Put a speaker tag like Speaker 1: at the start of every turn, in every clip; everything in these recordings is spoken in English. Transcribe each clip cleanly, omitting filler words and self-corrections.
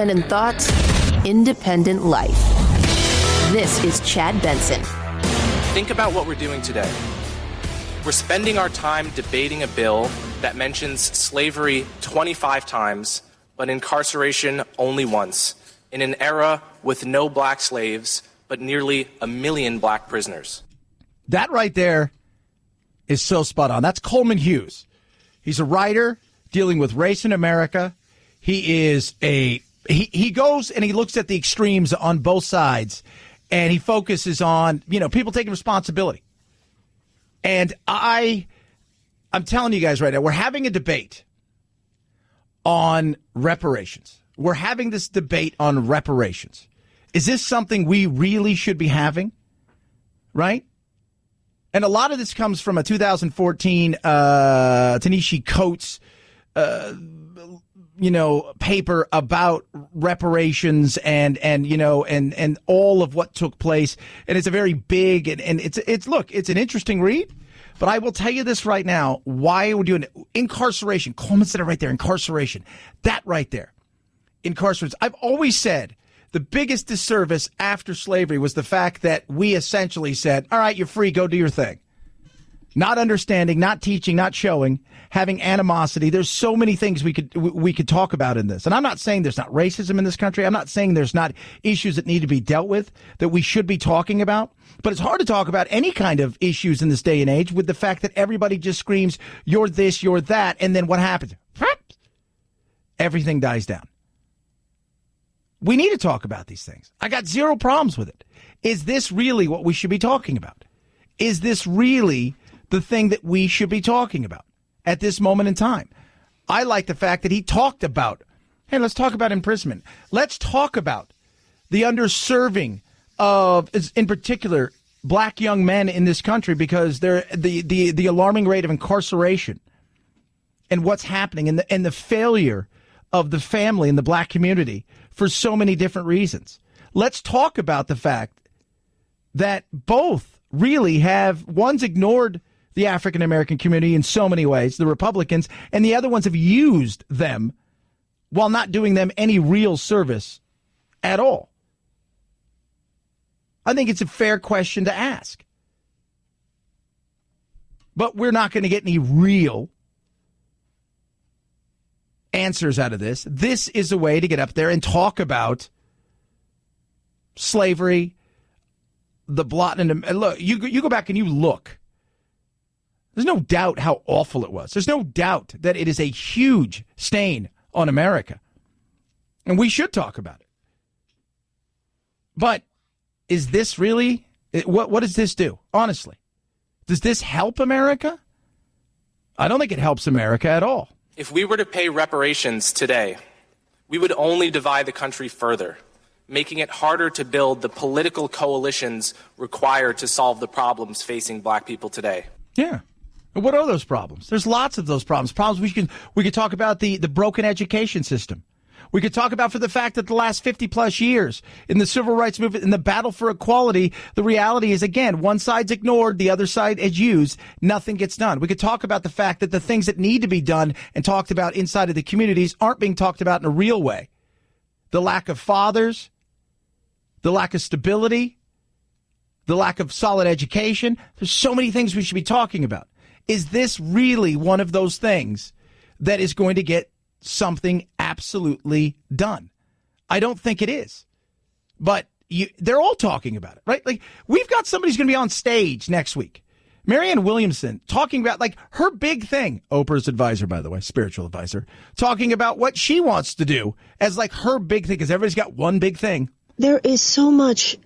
Speaker 1: independent thoughts, independent life. This is Chad Benson.
Speaker 2: Think about what we're doing today. We're spending our time debating a bill that mentions slavery 25 times, but incarceration only once, in an era with no black slaves, but nearly 1 million black prisoners.
Speaker 3: That right there is so spot on. That's Coleman Hughes. He's a writer dealing with race in America. He is he goes and he looks at the extremes on both sides, and he focuses on, people taking responsibility. And I'm telling you guys right now, we're having a debate on reparations. We're having this debate on reparations. Is this something we really should be having? Right? And a lot of this comes from a 2014 Ta-Nehisi Coates paper about reparations and all of what took place. And it's a very big and it's an interesting read. But I will tell you this right now, why we're doing it. Incarceration. Coleman said it right there, incarceration. That right there. Incarceration. I've always said the biggest disservice after slavery was the fact that we essentially said, all right, you're free, go do your thing. Not understanding, not teaching, not showing, having animosity. There's so many things we could talk about in this. And I'm not saying there's not racism in this country. I'm not saying there's not issues that need to be dealt with that we should be talking about. But it's hard to talk about any kind of issues in this day and age with the fact that everybody just screams, you're this, you're that. And then what happens? Everything dies down. We need to talk about these things. I got zero problems with it. Is this really what we should be talking about? Is this really the thing that we should be talking about at this moment in time? I like the fact that he talked about, hey, let's talk about imprisonment. Let's talk about the underserving of, in particular, black young men in this country, because they're the alarming rate of incarceration and what's happening and the failure of the family and the black community for so many different reasons. Let's talk about the fact that both really one's ignored the African American community in so many ways, the Republicans, and the other ones have used them while not doing them any real service at all. I think it's a fair question to ask. But we're not going to get any real answers out of this. This is a way to get up there and talk about slavery, the blot, and look, you go back and you look. There's no doubt how awful it was. There's no doubt that it is a huge stain on America. And we should talk about it. But is this really, what does this do? Honestly, does this help America? I don't think it helps America at all.
Speaker 2: If we were to pay reparations today, we would only divide the country further, making it harder to build the political coalitions required to solve the problems facing black people today.
Speaker 3: Yeah. And what are those problems? There's lots of those problems. We could talk about the broken education system. We could talk about for the fact that the last 50 plus years in the civil rights movement, in the battle for equality, the reality is, again, one side's ignored, the other side is used. Nothing gets done. We could talk about the fact that the things that need to be done and talked about inside of the communities aren't being talked about in a real way. The lack of fathers, the lack of stability, the lack of solid education. There's so many things we should be talking about. Is this really one of those things that is going to get something absolutely done? I don't think it is. But they're all talking about it, right? Like, we've got somebody who's going to be on stage next week, Marianne Williamson, talking about, like, her big thing. Oprah's advisor, by the way, spiritual advisor, talking about what she wants to do as, like, her big thing, because everybody's got one big thing.
Speaker 4: There is so much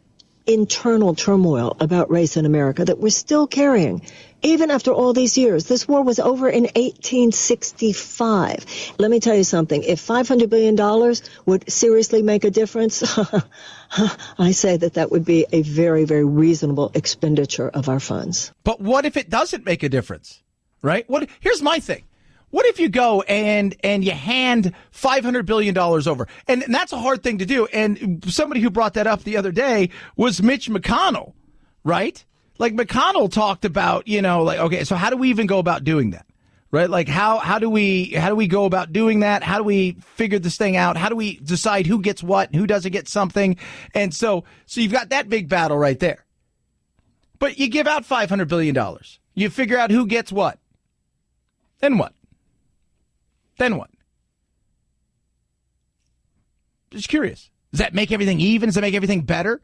Speaker 4: internal turmoil about race in America that we're still carrying. Even after all these years, this war was over in 1865. Let me tell you something. If $500 billion would seriously make a difference, I say that would be a very, very reasonable expenditure of our funds.
Speaker 3: But what if it doesn't make a difference, right? Here's my thing. What if you go and you hand $500 billion over? And that's a hard thing to do. And somebody who brought that up the other day was Mitch McConnell, right? Like, McConnell talked about, okay, so how do we even go about doing that? right? Like how do we go about doing that? How do we figure this thing out? How do we decide who gets what and who doesn't get something? And so you've got that big battle right there. But you give out $500 billion. You figure out who gets what. Then what? Then what? Just curious. Does that make everything even? Does that make everything better?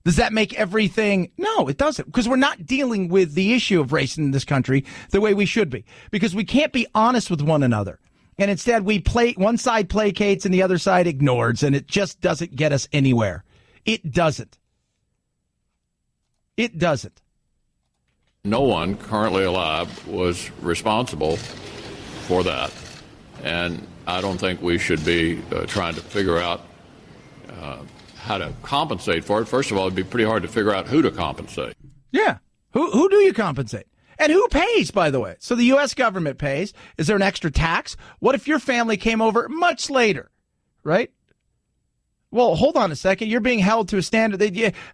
Speaker 3: Does that make everything? No, it doesn't, because we're not dealing with the issue of race in this country the way we should be, because we can't be honest with one another. And instead we one side placates and the other side ignores, and it just doesn't get us anywhere. It doesn't. It doesn't.
Speaker 5: No one currently alive was responsible for that. And I don't think we should be trying to figure out how to compensate for it. First of all, it'd be pretty hard to figure out who to compensate.
Speaker 3: Yeah. Who do you compensate? And who pays, by the way? So the U.S. government pays. Is there an extra tax? What if your family came over much later, right? Well, hold on a second. You're being held to a standard.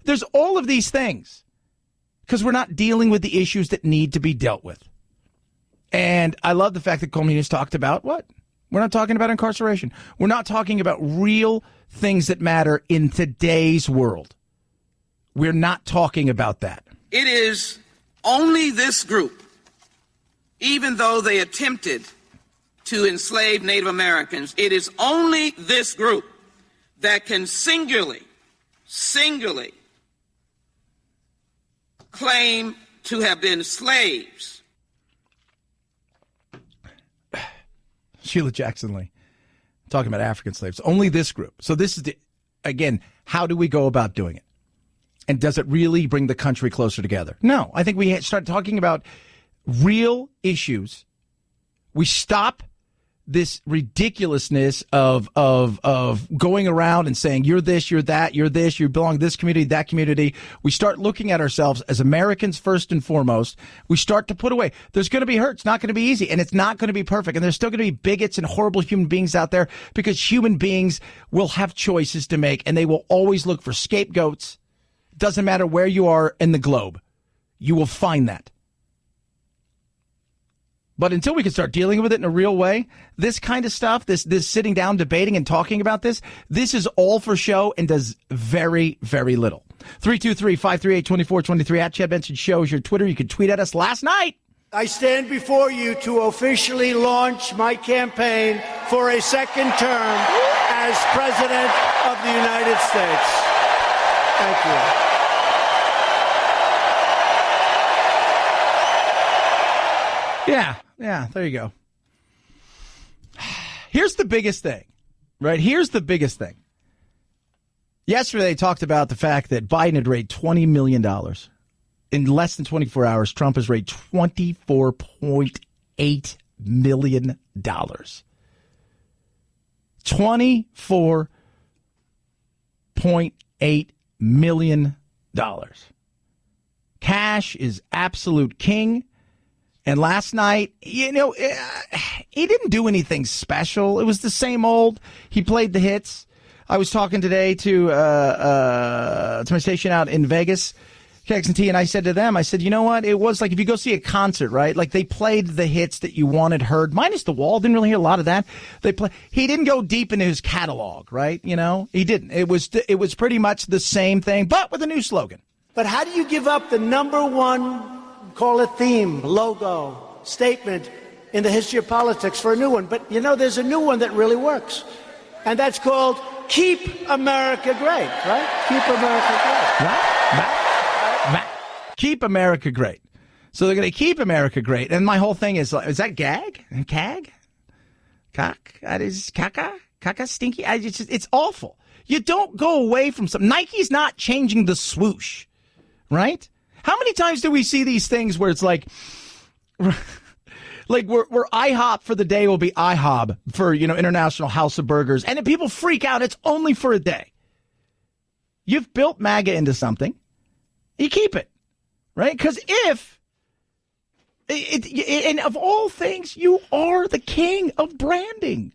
Speaker 3: There's all of these things because we're not dealing with the issues that need to be dealt with. And I love the fact that Comey talked about what? We're not talking about incarceration. We're not talking about real things that matter in today's world. We're not talking about that.
Speaker 6: It is only this group, even though they attempted to enslave Native Americans, it is only this group that can singularly claim to have been slaves.
Speaker 3: Sheila Jackson Lee, talking about African slaves. Only this group. So this is, again, how do we go about doing it? And does it really bring the country closer together? No. I think we start talking about real issues. We stop this ridiculousness of going around and saying, you're this, you're that, you're this, you belong to this community, that community. We start looking at ourselves as Americans first and foremost. We start to put away. There's going to be hurt. It's not going to be easy, and it's not going to be perfect. And there's still going to be bigots and horrible human beings out there, because human beings will have choices to make, and they will always look for scapegoats. Doesn't matter where you are in the globe. You will find that. But until we can start dealing with it in a real way, this kind of stuff, this sitting down, debating and talking about this is all for show and does very, very little. 323-538-2423 at Chad Benson Show is your Twitter. You can tweet at us. Last night,
Speaker 7: I stand before you to officially launch my campaign for a second term as President of the United States. Thank you.
Speaker 3: Yeah, there you go. Here's the biggest thing, right? Here's the biggest thing. Yesterday, they talked about the fact that Biden had raised $20 million. In less than 24 hours, Trump has raised $24.8 million. $24.8 million. Cash is absolute king. And last night, he didn't do anything special. It was the same old. He played the hits. I was talking today to my station out in Vegas, KXNT, and I said to them, I said, you know what? It was like if you go see a concert, right? Like they played the hits that you wanted heard, minus The Wall. Didn't really hear a lot of that. He didn't go deep into his catalog, right? He didn't. It was pretty much the same thing, but with a new slogan.
Speaker 7: But how do you give up the number one, call it theme, logo, statement in the history of politics for a new one? But, there's a new one that really works. And that's called Keep America Great, right? Keep America Great.
Speaker 3: Right. Keep America Great. So they're going to keep America great. And my whole thing is that gag? Cag? Cock? That is caca? Caca? Stinky? It's awful. You don't go away from something. Nike's not changing the swoosh, right? How many times do we see these things where it's like where IHOP for the day will be IHOB for, International House of Burgers, and then people freak out. It's only for a day. You've built MAGA into something. You keep it, right? Because and of all things, you are the king of branding.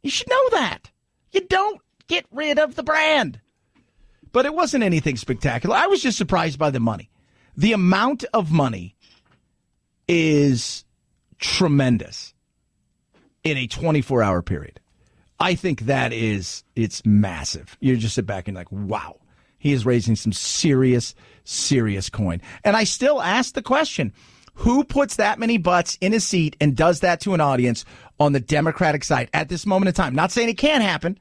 Speaker 3: You should know that. You don't get rid of the brand. But it wasn't anything spectacular. I was just surprised by the money. The amount of money is tremendous in a 24-hour period. I think it's massive. You just sit back and like, wow, he is raising some serious, serious coin. And I still ask the question, who puts that many butts in a seat and does that to an audience on the Democratic side at this moment in time? Not saying it can't happen,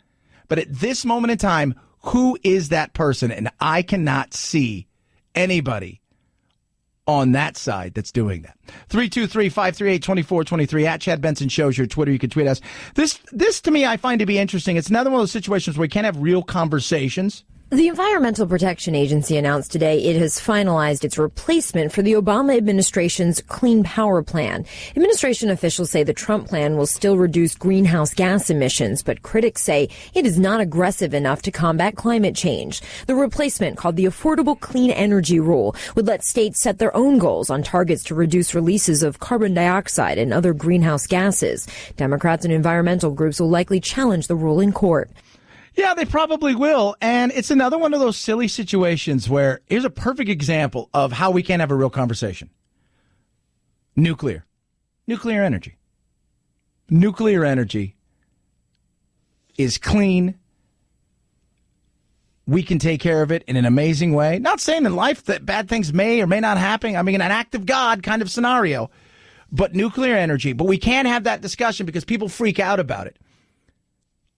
Speaker 3: but at this moment in time, who is that person? And I cannot see anybody on that side that's doing that. 323-538-2423 at Chad Benson Shows your Twitter. You can tweet us. This to me, I find to be interesting. It's another one of those situations where we can't have real conversations.
Speaker 8: The Environmental Protection Agency announced today it has finalized its replacement for the Obama administration's Clean Power Plan. Administration officials say the Trump plan will still reduce greenhouse gas emissions, but critics say it is not aggressive enough to combat climate change. The replacement, called the Affordable Clean Energy Rule, would let states set their own goals on targets to reduce releases of carbon dioxide and other greenhouse gases. Democrats and environmental groups will likely challenge the rule in court.
Speaker 3: Yeah, they probably will. And it's another one of those silly situations where here's a perfect example of how we can't have a real conversation. Nuclear energy. Nuclear energy is clean. We can take care of it in an amazing way. Not saying in life that bad things may or may not happen. I mean, an act of God kind of scenario. But nuclear energy. But we can't have that discussion because people freak out about it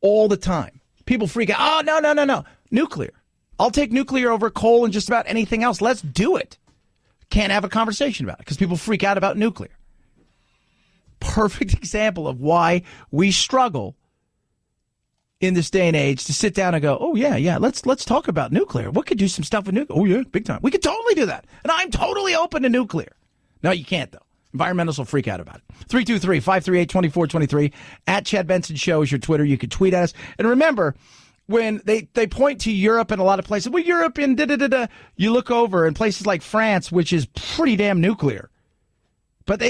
Speaker 3: all the time. People freak out. Oh, no. Nuclear. I'll take nuclear over coal and just about anything else. Let's do it. Can't have a conversation about it because people freak out about nuclear. Perfect example of why we struggle in this day and age to sit down and go, oh, yeah, let's talk about nuclear. We could do some stuff with nuclear. Oh, yeah, big time. We could totally do that. And I'm totally open to nuclear. No, you can't, though. Environmentalists will freak out about it. 323-538-2423 at Chad Benson Show is your Twitter. You can tweet at us. And remember, when they point to Europe and a lot of places, well, Europe and da-da-da-da, you look over in places like France, which is pretty damn nuclear. But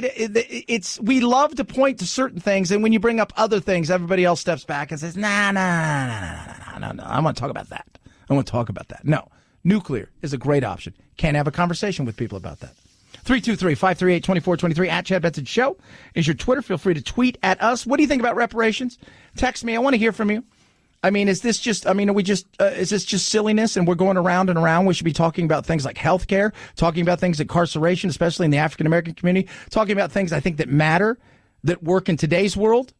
Speaker 3: we love to point to certain things, and when you bring up other things, everybody else steps back and says, no, I want to talk about that. No, nuclear is a great option. Can't have a conversation with people about that. 323-538-2423 at Chad Benson Show is your Twitter. Feel free to tweet at us. What do you think about reparations? Text me. I want to hear from you. I mean, is this just silliness and we're going around and around? We should be talking about things like health care, talking about things like incarceration, especially in the African-American community, talking about things I think that matter, that work in today's world.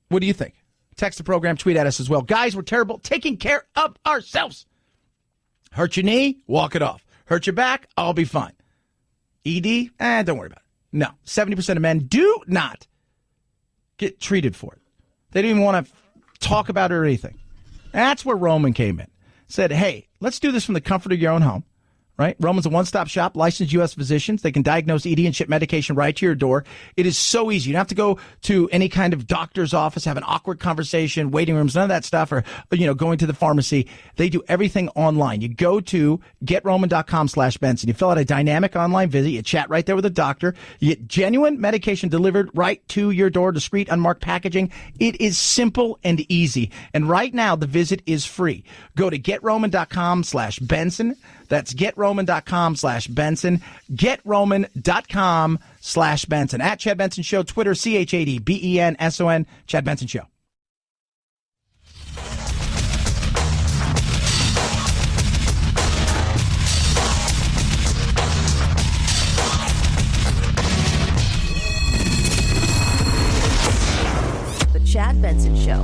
Speaker 3: What do you think? Text the program, tweet at us as well. Guys, we're terrible taking care of ourselves. Hurt your knee, walk it off. Hurt your back, I'll be fine. ED, don't worry about it. No, 70% of men do not get treated for it. They don't even want to talk about it or anything. That's where Roman came in. Said, hey, let's do this from the comfort of your own home. Right? Roman's a one-stop shop, licensed U.S. physicians. They can diagnose ED and ship medication right to your door. It is so easy. You don't have to go to any kind of doctor's office, have an awkward conversation, waiting rooms, none of that stuff, or, going to the pharmacy. They do everything online. You go to GetRoman.com/Benson. You fill out a dynamic online visit. You chat right there with a doctor. You get genuine medication delivered right to your door, discreet, unmarked packaging. It is simple and easy. And right now, the visit is free. Go to GetRoman.com/Benson. That's GetRoman.com/Benson. GetRoman.com/Benson. At Chad Benson Show, Twitter, ChadBenson, Chad Benson Show.
Speaker 1: The Chad Benson Show,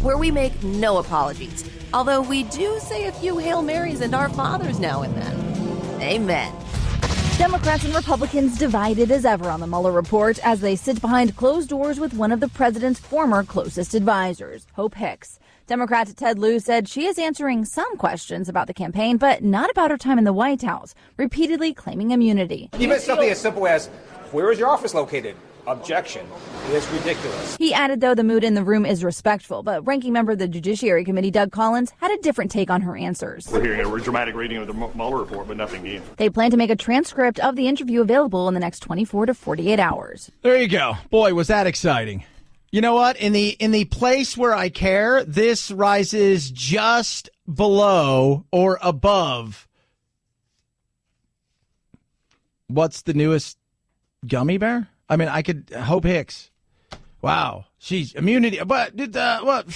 Speaker 1: where we make no apologies. Although we do say a few Hail Marys and Our Fathers now and then. Amen.
Speaker 9: Democrats and Republicans divided as ever on the Mueller report as they sit behind closed doors with one of the president's former closest advisors, Hope Hicks. Democrat Ted Lieu said she is answering some questions about the campaign, but not about her time in the White House, repeatedly claiming immunity.
Speaker 10: Even something as simple as, where is your office located? Objection. It is ridiculous.
Speaker 9: He added, though, the mood in the room is respectful, but ranking member of the Judiciary Committee, Doug Collins, had a different take on her answers.
Speaker 11: We're hearing a dramatic reading of the Mueller report, but nothing new.
Speaker 9: They plan to make a transcript of the interview available in the next 24 to 48 hours.
Speaker 3: There you go. Boy, was that exciting. You know what? In the place where I care, this rises just below or above. What's the newest Gummy bear? I mean, I could. Hope Hicks. Wow. She's immunity. But, what?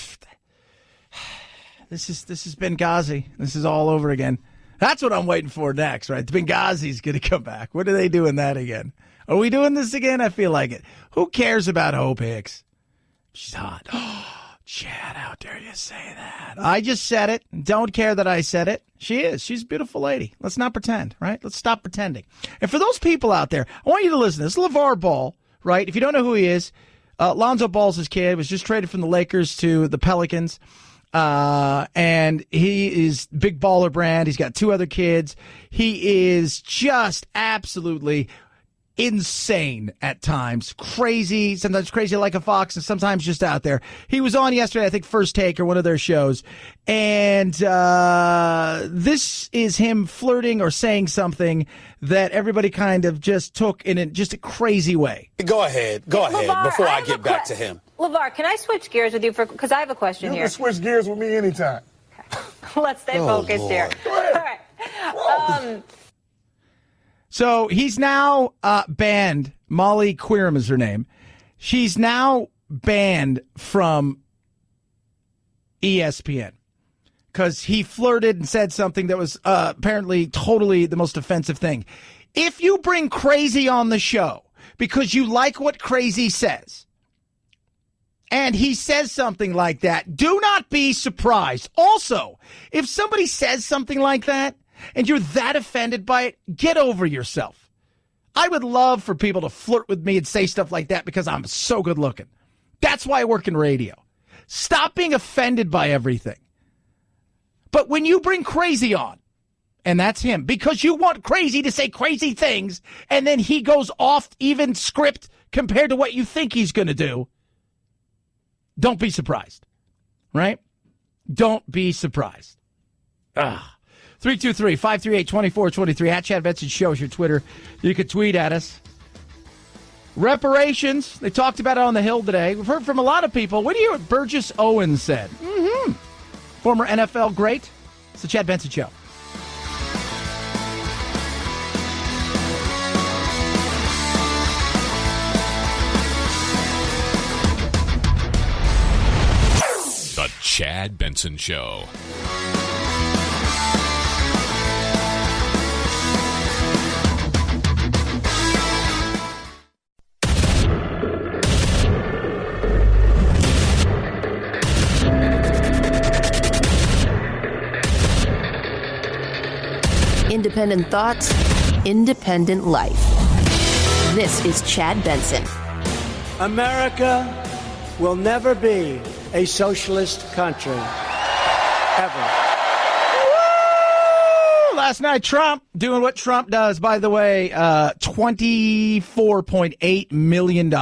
Speaker 3: This is Benghazi. This is all over again. That's what I'm waiting for next, right? Benghazi's going to come back. What are they doing that again? Are we doing this again? I feel like it. Who cares about Hope Hicks? She's hot. Chad, how dare you say that? I just said it. Don't care that I said it. She is. She's a beautiful lady. Let's not pretend, right? Let's stop pretending. And for those people out there, I want you to listen. This is LeVar Ball, right? If you don't know who he is, Lonzo Ball's his kid, was just traded from the Lakers to the Pelicans. And he is big baller brand. He's got 2 other kids. He is just absolutely insane at times. Crazy, sometimes crazy like a fox, and sometimes just out there. He was on yesterday, I think, First Take or one of their shows. And this is him flirting or saying something that everybody kind of just took in just a crazy way.
Speaker 12: Go ahead
Speaker 13: LeVar,
Speaker 12: before I get back to him.
Speaker 13: LeVar, can I switch gears with you because I have a question here?
Speaker 14: You can switch gears with me anytime.
Speaker 13: Okay. Let's stay focused here. All right.
Speaker 3: So he's now banned. Molly Queeram is her name. She's now banned from ESPN because he flirted and said something that was apparently totally the most offensive thing. If you bring Crazy on the show because you like what Crazy says, and he says something like that, do not be surprised. Also, if somebody says something like that, and you're that offended by it, get over yourself. I would love for people to flirt with me and say stuff like that because I'm so good looking. That's why I work in radio. Stop being offended by everything. But when you bring Crazy on, and that's him, because you want Crazy to say crazy things, and then he goes off even script compared to what you think he's going to do, don't be surprised. Right? Don't be surprised. 323-538-2423. At Chad Benson Show is your Twitter. You can tweet at us. Reparations. They talked about it on the Hill today. We've heard from a lot of people. What do you hear what Burgess Owens said? Former NFL great. It's the Chad Benson Show.
Speaker 15: The Chad Benson Show.
Speaker 1: Independent thoughts, independent life. This is Chad Benson.
Speaker 7: America will never be a socialist country. Ever.
Speaker 3: Woo! Last night, Trump doing what Trump does. By the way, $24.8 million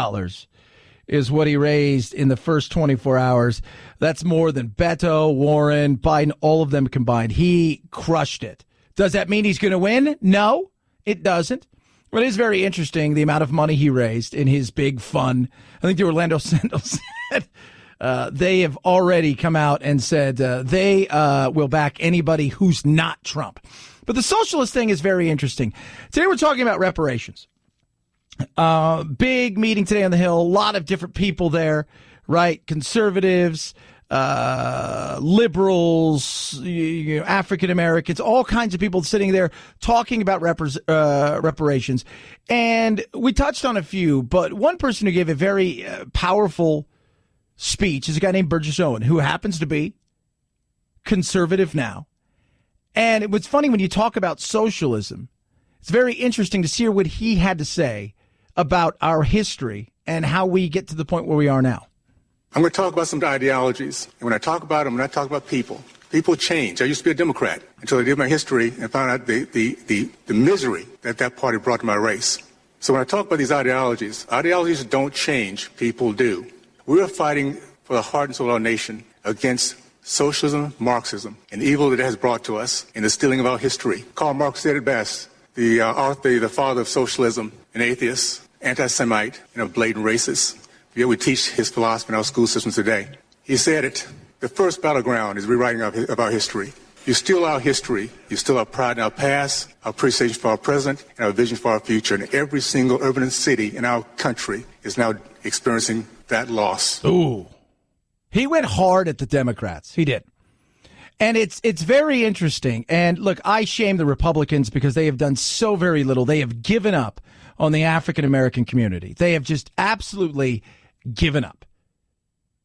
Speaker 3: is what he raised in the first 24 hours. That's more than Beto, Warren, Biden, all of them combined. He crushed it. Does that mean he's going to win? No, it doesn't. But it is very interesting, the amount of money he raised in his big fund. I think the Orlando Sentinel said they have already come out and said they will back anybody who's not Trump. But the socialist thing is very interesting. Today we're talking about reparations. Big meeting today on the Hill. A lot of different people there, right? Conservatives, liberals, African Americans, all kinds of people sitting there talking about reparations. And we touched on a few, but one person who gave a very powerful speech is a guy named Burgess Owens, who happens to be conservative now. And it was funny when you talk about socialism, it's very interesting to see what he had to say about our history and how we get to the point where we are now.
Speaker 14: I'm going to talk about some ideologies. And when I talk about them, when I talk about people, people change. I used to be a Democrat until I did my history and found out the misery that party brought to my race. So when I talk about these ideologies don't change, people do. We are fighting for the heart and soul of our nation against socialism, Marxism, and evil that it has brought to us in the stealing of our history. Karl Marx said it best, the father of socialism, an atheist, anti-Semite, and a blatant racist. Yet we teach his philosophy in our school systems today. He said it, the first battleground is rewriting of our history. You steal our history. You steal our pride in our past, our appreciation for our present, and our vision for our future. And every single urban city in our country is now experiencing that loss.
Speaker 3: Ooh. He went hard at the Democrats. He did. And it's very interesting. And look, I shame the Republicans because they have done so very little. They have given up on the African American community. They have just absolutely given up.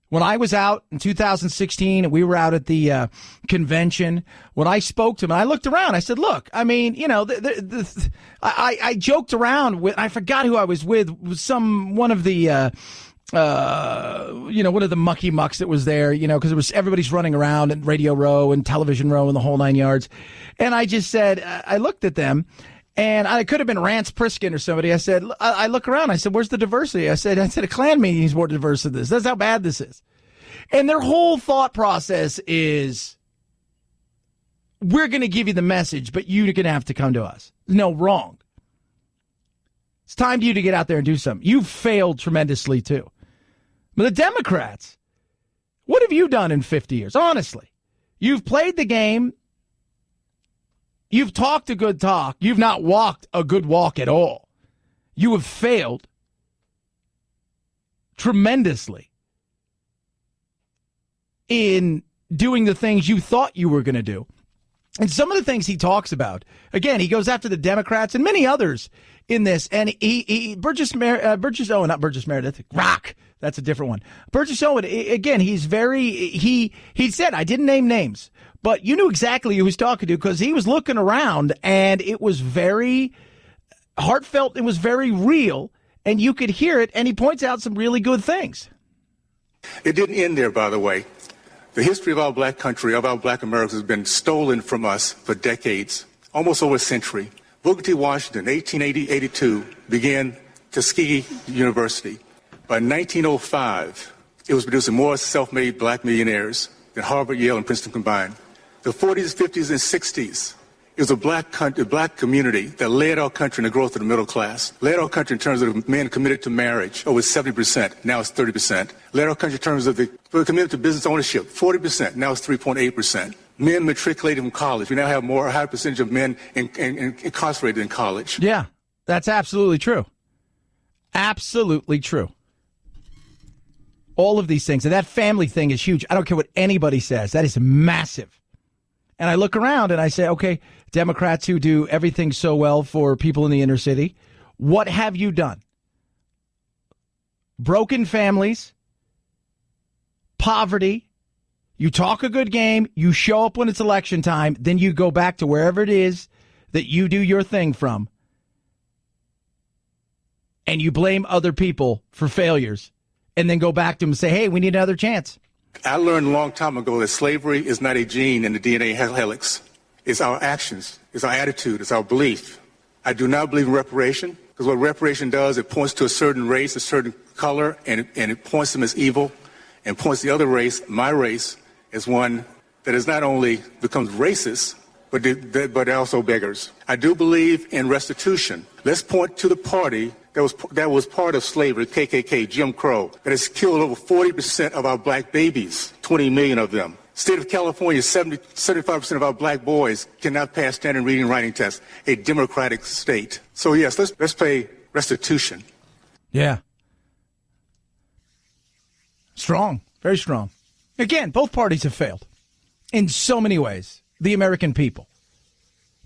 Speaker 3: When I was out in 2016 and we were out at the convention, when I spoke to him, I looked around. I said, look, I mean, you know, I joked around with, I forgot who I was with one of the, one of the mucky mucks that was there, you know, because it was everybody's running around at Radio Row and Television Row and the whole 9 yards. And I just said, I looked at them. And I could have been Rance Priskin or somebody. I said, I look around. I said, where's the diversity? I said, a Klan meeting is more diverse than this. That's how bad this is. And their whole thought process is, we're going to give you the message, but you're going to have to come to us. No, wrong. It's time for you to get out there and do something. You've failed tremendously, too. But the Democrats, what have you done in 50 years? Honestly, you've played the game. You've talked a good talk. You've not walked a good walk at all. You have failed tremendously in doing the things you thought you were going to do. And some of the things he talks about, again, he goes after the Democrats and many others in this. And Burgess Meredith, Rock, that's a different one. Burgess Owen, again, he said, I didn't name names. But you knew exactly who he was talking to because he was looking around and it was very heartfelt. It was very real and you could hear it. And he points out some really good things.
Speaker 14: It didn't end there, by the way. The history of our black country, of our black Americans, has been stolen from us for decades, almost over a century. Booker T. Washington, 1882, began Tuskegee University. By 1905, it was producing more self-made black millionaires than Harvard, Yale, and Princeton combined. The 40s, 50s, and 60s, it was a black community that led our country in the growth of the middle class, led our country in terms of men committed to marriage, over 70%, now it's 30%. Led our country in terms of the committed to business ownership, 40%, now it's 3.8%. Men matriculated from college. We now have a higher percentage of men incarcerated in college.
Speaker 3: Yeah, that's absolutely true. Absolutely true. All of these things. And that family thing is huge. I don't care what anybody says. That is massive. And I look around and I say, okay, Democrats who do everything so well for people in the inner city, what have you done? Broken families, poverty. You talk a good game. You show up when it's election time. Then you go back to wherever it is that you do your thing from. And you blame other people for failures. And then go back to them and say, hey, we need another chance.
Speaker 14: I learned a long time ago that slavery is not a gene in the DNA helix. It's our actions. It's our attitude. It's our belief. I do not believe in reparation because what reparation does, it points to a certain race, a certain color, and it points them as evil and points the other race, my race, as one that is not only becomes racist, but also beggars. I do believe in restitution. Let's point to the party that was part of slavery, KKK, Jim Crow, that has killed over 40% of our black babies, 20 million of them. State of California, 75% of our black boys cannot pass standard reading and writing tests, a democratic state. So yes, let's pay restitution.
Speaker 3: Yeah. Strong, very strong. Again, both parties have failed in so many ways, the American people.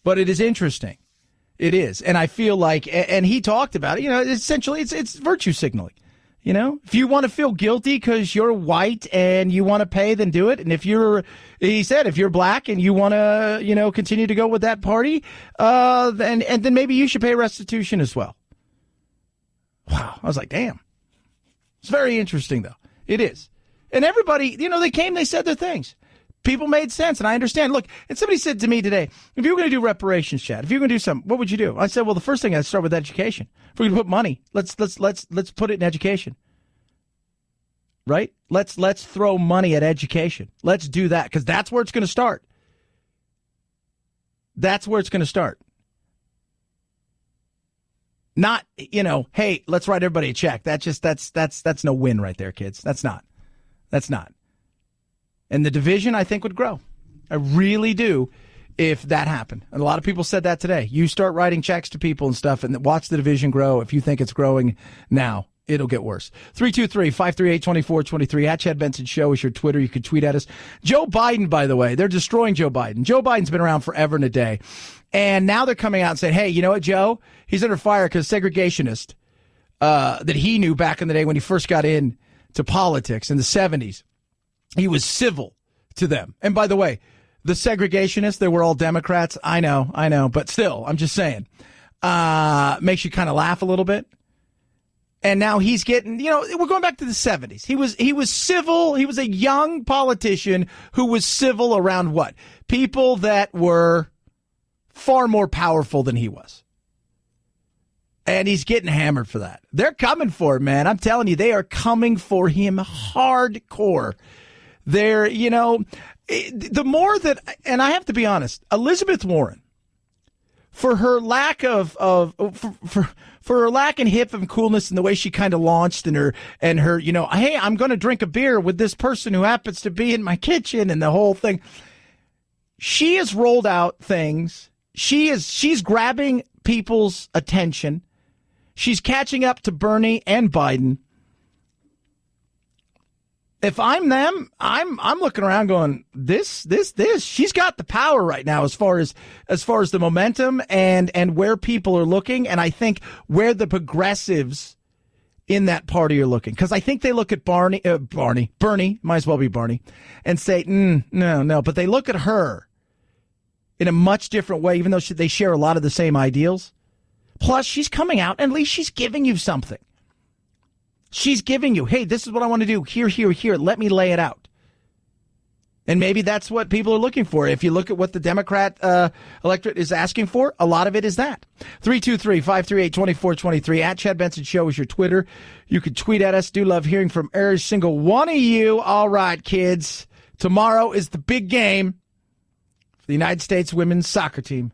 Speaker 3: But it is interesting. It is. And I feel like, and he talked about it, you know, essentially it's virtue signaling. You know, if you want to feel guilty because you're white and you want to pay, then do it. And he said, if you're black and you want to, you know, continue to go with that party, then maybe you should pay restitution as well. Wow. I was like, damn. It's very interesting, though. It is. And everybody, you know, they said their things. People made sense, and I understand. Look, and somebody said to me today, if you were going to do reparations, Chad, if you were going to do something, what would you do? I said, well, the first thing I'd start with education. If we're going to put money, let's put it in education. Right? Let's throw money at education. Let's do that, because that's where it's going to start. That's where it's going to start. Not, you know, hey, let's write everybody a check. That's no win right there, kids. That's not. And the division, I think, would grow. I really do if that happened. And a lot of people said that today. You start writing checks to people and stuff and watch the division grow. If you think it's growing now, it'll get worse. 323-538-2423 at Chad Benson Show is your Twitter. You can tweet at us. Joe Biden, by the way, they're destroying Joe Biden. Joe Biden's been around forever and a day. And now they're coming out and saying, hey, you know what, Joe? He's under fire because segregationist that he knew back in the day when he first got into politics in the 70s. He was civil to them. And by the way, the segregationists, they were all Democrats. I know. But still, I'm just saying, makes you kind of laugh a little bit. And now he's getting, we're going back to the 70s. He was civil. He was a young politician who was civil around what? People that were far more powerful than he was. And he's getting hammered for that. They're coming for him, man. I'm telling you, they are coming for him hardcore. They're, the more that, and I have to be honest, Elizabeth Warren, for her lack of for her lack in hip and coolness and the way she kind of launched and her, hey, I'm going to drink a beer with this person who happens to be in my kitchen and the whole thing. She has rolled out things. She's grabbing people's attention. She's catching up to Bernie and Biden. If I'm them, I'm looking around going, this. She's got the power right now as far as the momentum and where people are looking, and I think where the progressives in that party are looking. Because I think they look at Bernie, might as well be Barney, and say, no. But they look at her in a much different way, even though they share a lot of the same ideals. Plus, she's coming out, and at least she's giving you something. She's giving you, hey, this is what I want to do. Here. Let me lay it out. And maybe that's what people are looking for. If you look at what the Democrat electorate is asking for, a lot of it is that. 323-538-2423 at Chad Benson Show is your Twitter. You can tweet at us. Do love hearing from every single one of you. All right, kids. Tomorrow is the big game for the United States women's soccer team.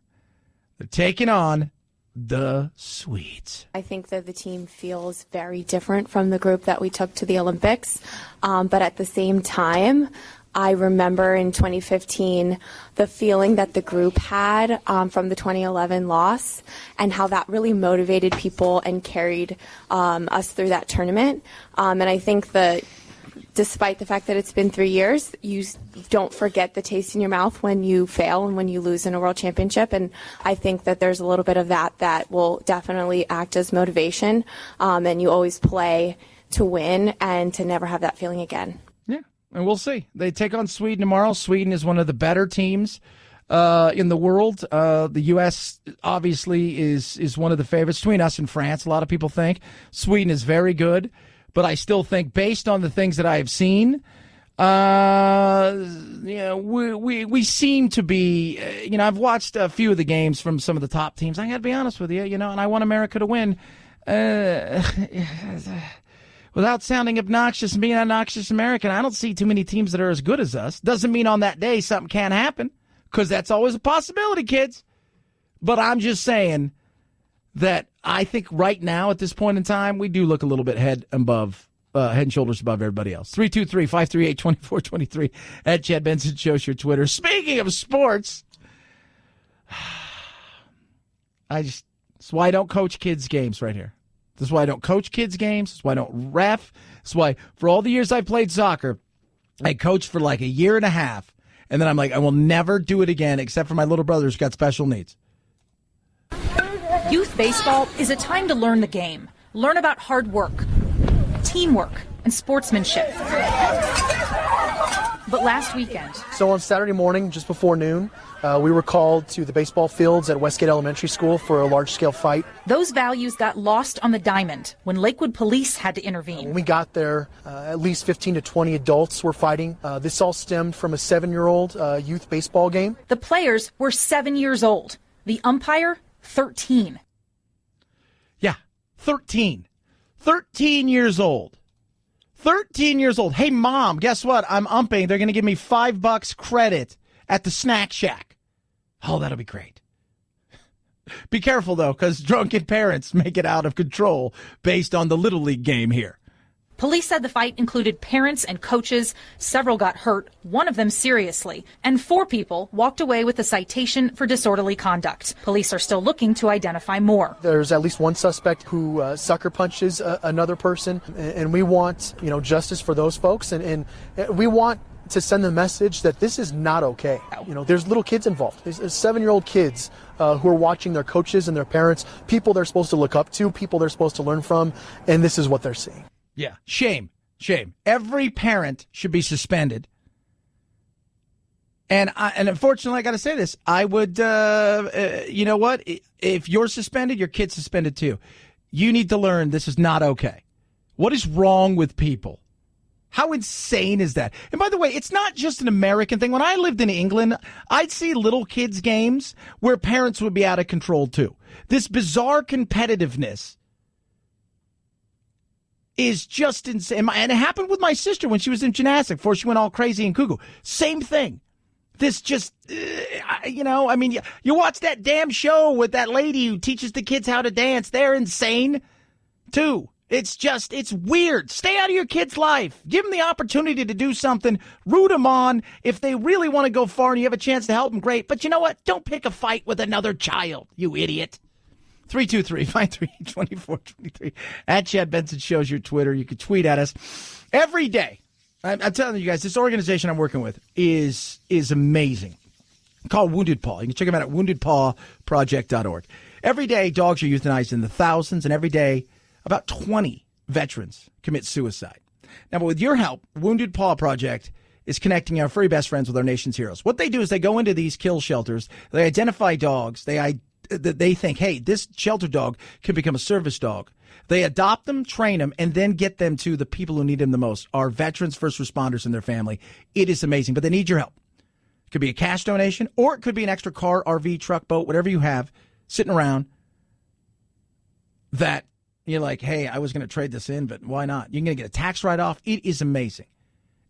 Speaker 3: They're taking on the Swedes.
Speaker 12: I think that the team feels very different from the group that we took to the Olympics. But at the same time, I remember in 2015 the feeling that the group had from the 2011 loss and how that really motivated people and carried us through that tournament. And I think that despite the fact that it's been 3 years, you don't forget the taste in your mouth when you fail and when you lose in a world championship. And I think that there's a little bit of that will definitely act as motivation. And you always play to win and to never have that feeling again.
Speaker 3: Yeah, and we'll see. They take on Sweden tomorrow. Sweden is one of the better teams in the world. The U.S. obviously is one of the favorites between us and France. A lot of people think Sweden is very good. But I still think, based on the things that I have seen, we seem to be, I've watched a few of the games from some of the top teams. I got to be honest with you, and I want America to win. Without sounding obnoxious and being an obnoxious American, I don't see too many teams that are as good as us. Doesn't mean on that day something can't happen, because that's always a possibility, kids. But I'm just saying that I think right now, at this point in time, we do look a little bit head and shoulders above everybody else. 323-538-2423 at Chad Benson Show's your Twitter. Speaking of sports, that's why I don't coach kids' games right here. This is why I don't coach kids' games. This is why I don't ref. This is why for all the years I played soccer, I coached for like a year and a half. And then I'm like, I will never do it again except for my little brother who's got special needs.
Speaker 16: Youth baseball is a time to learn the game. Learn about hard work, teamwork, and sportsmanship. But last weekend...
Speaker 17: So on Saturday morning, just before noon, we were called to the baseball fields at Westgate Elementary School for a large-scale fight.
Speaker 16: Those values got lost on the diamond when Lakewood police had to intervene.
Speaker 17: When we got there, at least 15 to 20 adults were fighting. This all stemmed from a 7-year-old youth baseball game.
Speaker 16: The players were 7 years old. The umpire, 13.
Speaker 3: Yeah, 13. 13 years old. 13 years old. Hey, Mom, guess what? I'm umping. They're going to give me $5 credit at the Snack Shack. Oh, that'll be great. Be careful, though, because drunken parents make it out of control based on the Little League game here.
Speaker 16: Police said the fight included parents and coaches. Several got hurt, one of them seriously, and 4 people walked away with a citation for disorderly conduct. Police are still looking to identify more.
Speaker 17: There's at least one suspect who sucker punches another person, and we want, justice for those folks, and we want to send the message that this is not okay. There's little kids involved. There's 7-year-old kids who are watching their coaches and their parents, people they're supposed to look up to, people they're supposed to learn from, and this is what they're seeing.
Speaker 3: Yeah. Shame. Every parent should be suspended. And unfortunately, I got to say this. I would, you know what? If you're suspended, your kid's suspended too. You need to learn this is not okay. What is wrong with people? How insane is that? And by the way, it's not just an American thing. When I lived in England, I'd see little kids' games where parents would be out of control too. This bizarre competitiveness is just insane. And it happened with my sister when she was in gymnastics before she went all crazy and cuckoo. Same thing. This just, you watch that damn show with that lady who teaches the kids how to dance. They're insane, too. It's weird. Stay out of your kid's life. Give them the opportunity to do something. Root them on. If they really want to go far and you have a chance to help them, great. But you know what? Don't pick a fight with another child, you idiot. 323-538-2423. At Chad Benson Show's your Twitter. You can tweet at us every day. I'm telling you guys, this organization I'm working with is amazing. Called Wounded Paw. You can check them out at woundedpawproject.org. Every day, dogs are euthanized in the thousands, and every day, about 20 veterans commit suicide. Now, but with your help, Wounded Paw Project is connecting our furry best friends with our nation's heroes. What they do is they go into these kill shelters. They identify dogs. They think, hey, this shelter dog can become a service dog. They adopt them, train them, and then get them to the people who need them the most, our veterans, first responders, and their family. It is amazing, but they need your help. It could be a cash donation, or it could be an extra car, RV, truck, boat, whatever you have sitting around that you're like, hey, I was going to trade this in, but why not? You're going to get a tax write-off. It is amazing.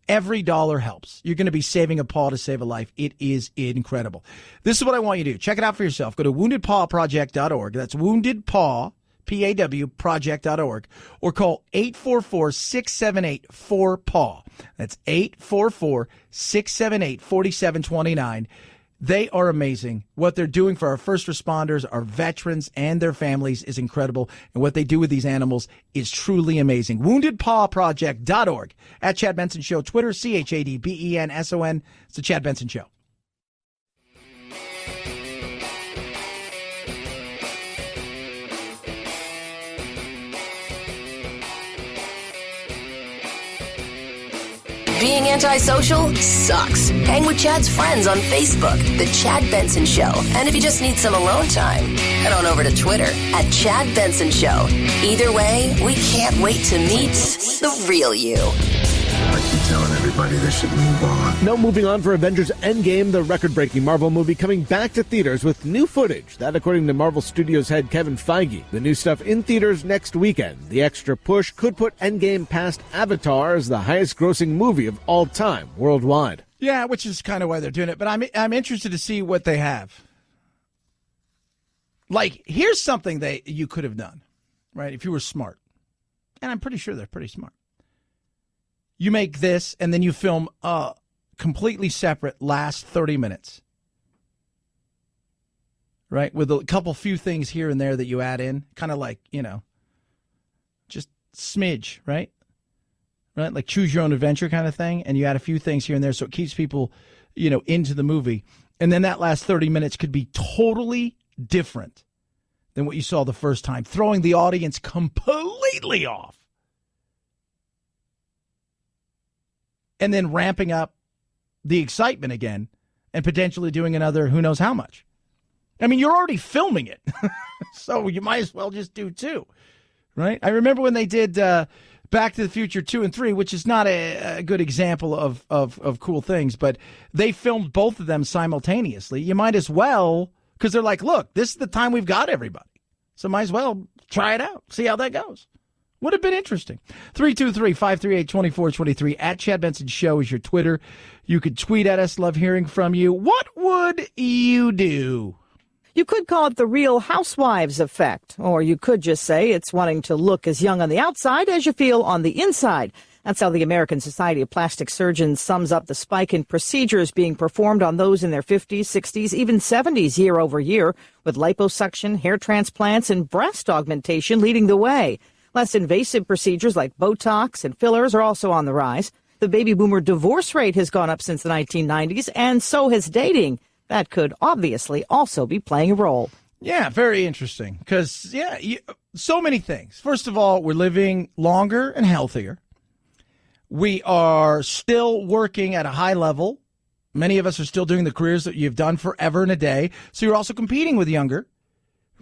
Speaker 3: Every dollar helps. You're going to be saving a paw to save a life. It is incredible. This is what I want you to do. Check it out for yourself. Go to woundedpawproject.org. That's woundedpaw, P-A-W, project.org. Or call 844-678-4PAW. That's 844-678-4729. They are amazing. What they're doing for our first responders, our veterans, and their families is incredible. And what they do with these animals is truly amazing. WoundedPawProject.org. At Chad Benson Show, Twitter, ChadBenson. It's the Chad Benson Show.
Speaker 1: Being antisocial sucks. Hang with Chad's friends on Facebook, The Chad Benson Show. And if you just need some alone time, head on over to Twitter at Chad Benson Show. Either way, we can't wait to meet the real you.
Speaker 18: I keep telling everybody they should move on.
Speaker 19: No moving on for Avengers Endgame, the record-breaking Marvel movie coming back to theaters with new footage. That according to Marvel Studios head Kevin Feige. The new stuff in theaters next weekend. The extra push could put Endgame past Avatar as the highest-grossing movie of all time worldwide.
Speaker 3: Yeah, which is kind of why they're doing it. But I'm interested to see what they have. Like, here's something you could have done, right, if you were smart. And I'm pretty sure they're pretty smart. You make this, and then you film a completely separate last 30 minutes. Right? With a few things here and there that you add in. Kind of like, just smidge, right? Right? Like choose your own adventure kind of thing. And you add a few things here and there so it keeps people, into the movie. And then that last 30 minutes could be totally different than what you saw the first time. Throwing the audience completely off. And then ramping up the excitement again and potentially doing another who knows how much. I mean, you're already filming it, so you might as well just do 2, right? I remember when they did Back to the Future 2 and 3, which is not a good example of cool things, but they filmed both of them simultaneously. You might as well, because they're like, look, this is the time we've got everybody. So might as well try it out, see how that goes. Would have been interesting. 323-538-2423. At Chad Benson Show is your Twitter. You could tweet at us. Love hearing from you. What would you do?
Speaker 20: You could call it the Real Housewives effect, or you could just say it's wanting to look as young on the outside as you feel on the inside. That's how the American Society of Plastic Surgeons sums up the spike in procedures being performed on those in their 50s, 60s, even 70s year over year, with liposuction, hair transplants, and breast augmentation leading the way. Less invasive procedures like Botox and fillers are also on the rise. The baby boomer divorce rate has gone up since the 1990s, and so has dating. That could obviously also be playing a role.
Speaker 3: Yeah, very interesting. Because, so many things. First of all, we're living longer and healthier. We are still working at a high level. Many of us are still doing the careers that you've done forever and a day. So you're also competing with younger,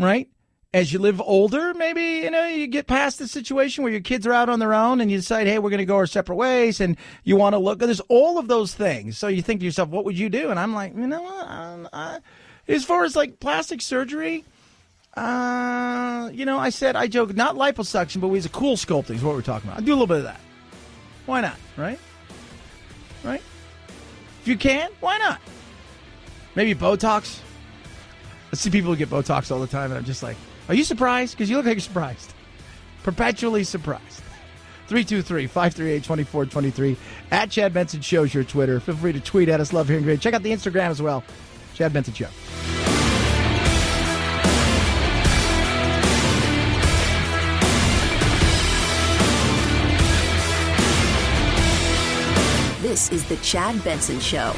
Speaker 3: right? As you live older, maybe, you get past the situation where your kids are out on their own and you decide, hey, we're going to go our separate ways, and you want to look. There's all of those things. So you think to yourself, what would you do? And I'm like, you know what? As far as like plastic surgery, I said, I joke, not liposuction, but we use a cool sculpting is what we're talking about. I do a little bit of that. Why not, right? Right? If you can, why not? Maybe Botox. I see people who get Botox all the time, and I'm just like, are you surprised? Because you look like you're surprised. Perpetually surprised. 323-538-2423. At Chad Benson Show's your Twitter. Feel free to tweet at us. Love hearing great. Check out the Instagram as well. Chad Benson Show.
Speaker 1: This is the Chad Benson Show.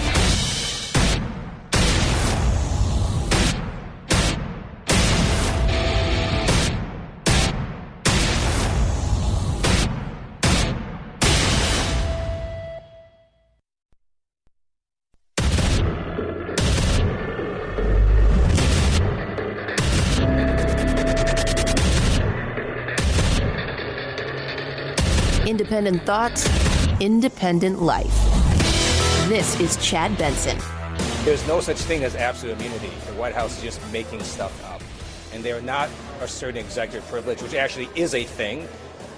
Speaker 1: Independent thoughts, independent life. This is Chad Benson.
Speaker 10: There's no such thing as absolute immunity. The White House is just making stuff up. And they're not asserting executive privilege, which actually is a thing.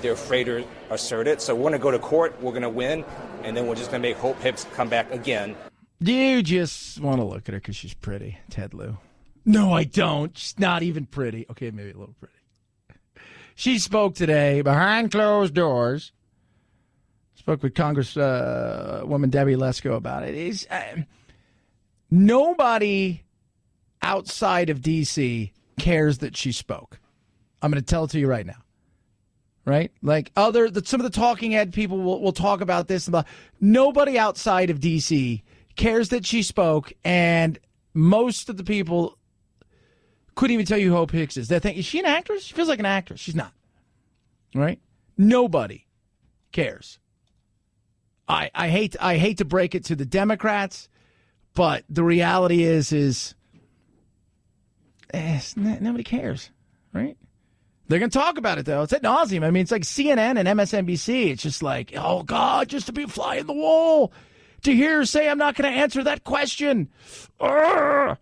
Speaker 10: They're afraid to assert it. So we're going to go to court, we're going to win, and then we're just going to make Hope Hicks come back again.
Speaker 3: You just want to look at her because she's pretty, Ted Lieu. No, I don't. She's not even pretty. Okay, maybe a little pretty. She spoke today behind closed doors. Spoke with Congresswoman Debbie Lesko about it. Nobody outside of D.C. cares that she spoke. I'm going to tell it to you right now. Right? Like some of the talking head people will talk about this. Nobody outside of D.C. cares that she spoke, and most of the people couldn't even tell you who Hope Hicks is. They think, is she an actress? She feels like an actress. She's not. Right? Nobody cares. I hate to break it to the Democrats, but the reality is nobody cares, right? They're going to talk about it, though. It's ad nauseum. I mean, it's like CNN and MSNBC. It's just like, oh, God, just to be a fly in the wall, to hear her say I'm not going to answer that question. Urgh.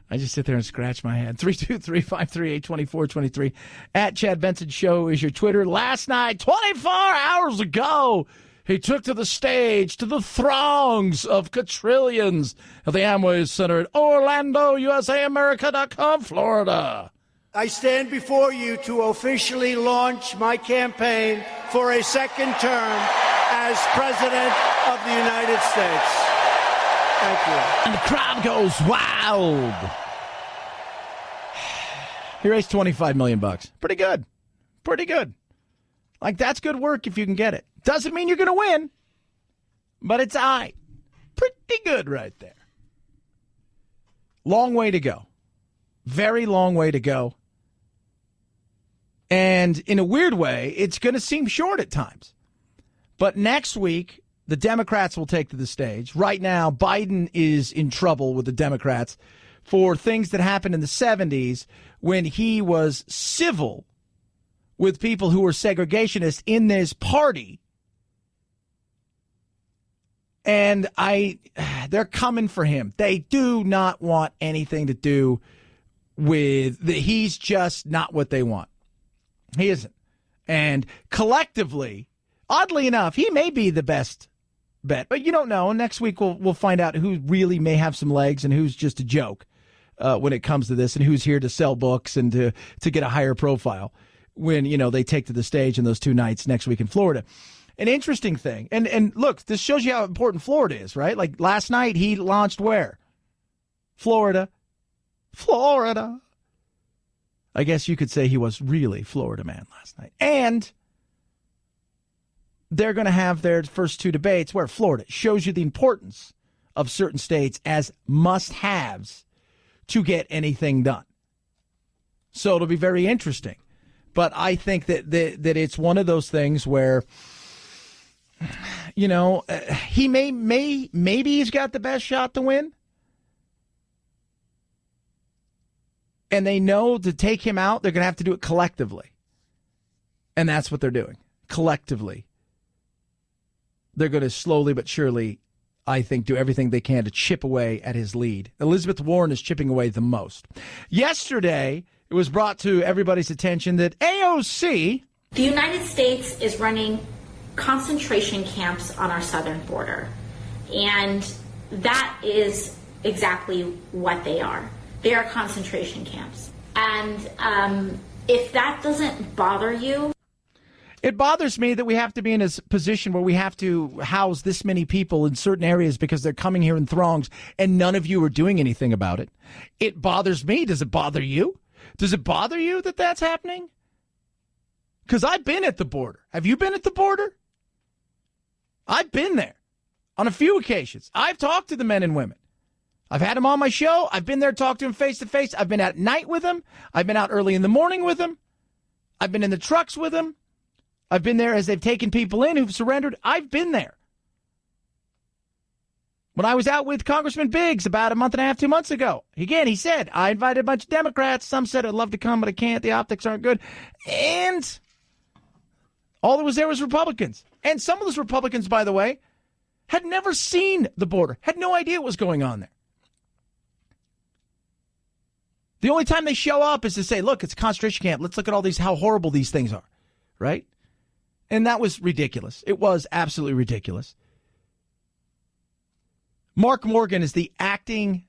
Speaker 3: I just sit there and scratch my head. 323-538-2423. At Chad Benson Show is your Twitter. Last night, 24 hours ago, he took to the stage to the throngs of quadrillions at the Amway Center at Orlando, USAAmerica.com, Florida.
Speaker 7: I stand before you to officially launch my campaign for a second term as President of the United States. Thank you.
Speaker 3: And the crowd goes wild. He raised $25 million. Pretty good. Pretty good. Like, that's good work if you can get it. Doesn't mean you're going to win, but it's all right. Pretty good right there. Long way to go. Very long way to go. And in a weird way, it's going to seem short at times. But next week, the Democrats will take to the stage. Right now, Biden is in trouble with the Democrats for things that happened in the 70s when he was civil with people who were segregationists in this party. And they're coming for him. They do not want anything to do with he's just not what they want. He isn't. And collectively, oddly enough, he may be the best bet. But you don't know. Next week we'll find out who really may have some legs and who's just a joke when it comes to this, and who's here to sell books and to get a higher profile when, they take to the stage in those 2 nights next week in Florida. An interesting thing. And look, this shows you how important Florida is, right? Like last night he launched where? Florida. I guess you could say he was really Florida man last night. And they're going to have their first 2 debates where Florida shows you the importance of certain states as must-haves to get anything done. So it'll be very interesting. But I think that it's one of those things where, he maybe he's got the best shot to win. And they know to take him out, they're going to have to do it collectively. And that's what they're doing. Collectively. They're going to slowly but surely, I think, do everything they can to chip away at his lead. Elizabeth Warren is chipping away the most. Yesterday, it was brought to everybody's attention that AOC...
Speaker 21: The United States is running concentration camps on our southern border. And that is exactly what they are. They are concentration camps. And if that doesn't bother you...
Speaker 3: It bothers me that we have to be in a position where we have to house this many people in certain areas because they're coming here in throngs and none of you are doing anything about it. It bothers me. Does it bother you? Does it bother you that that's happening? Because I've been at the border. Have you been at the border? I've been there on a few occasions. I've talked to the men and women. I've had them on my show. I've been there, talked to them face to face. I've been at night with them. I've been out early in the morning with them. I've been in the trucks with them. I've been there as they've taken people in who've surrendered. I've been there. When I was out with Congressman Biggs about a month and a half, 2 months ago, again, he said, I invited a bunch of Democrats. Some said I'd love to come, but I can't. The optics aren't good. And all that was there was Republicans. And some of those Republicans, by the way, had never seen the border, had no idea what was going on there. The only time they show up is to say, look, it's a concentration camp. Let's look at all these, how horrible these things are, right? And that was ridiculous. It was absolutely ridiculous. Mark Morgan is the acting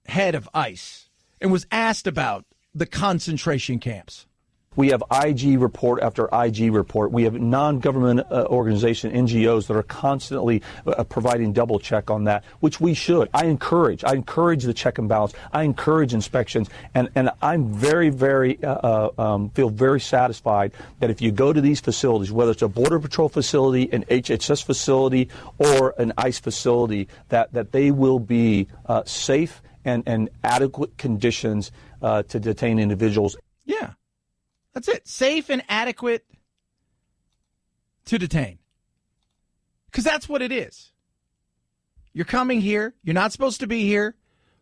Speaker 3: head of ICE and was asked about the concentration camps.
Speaker 22: We have IG report after IG report. We have non-government organization, NGOs, that are constantly providing double check on that, which we should. I encourage the check and balance. I encourage inspections. And I'm very, feel very satisfied that if you go to these facilities, whether it's a Border Patrol facility, an HHS facility, or an ICE facility, that they will be safe and adequate conditions to detain individuals.
Speaker 3: Yeah. That's it. Safe and adequate to detain. Because that's what it is. You're coming here. You're not supposed to be here.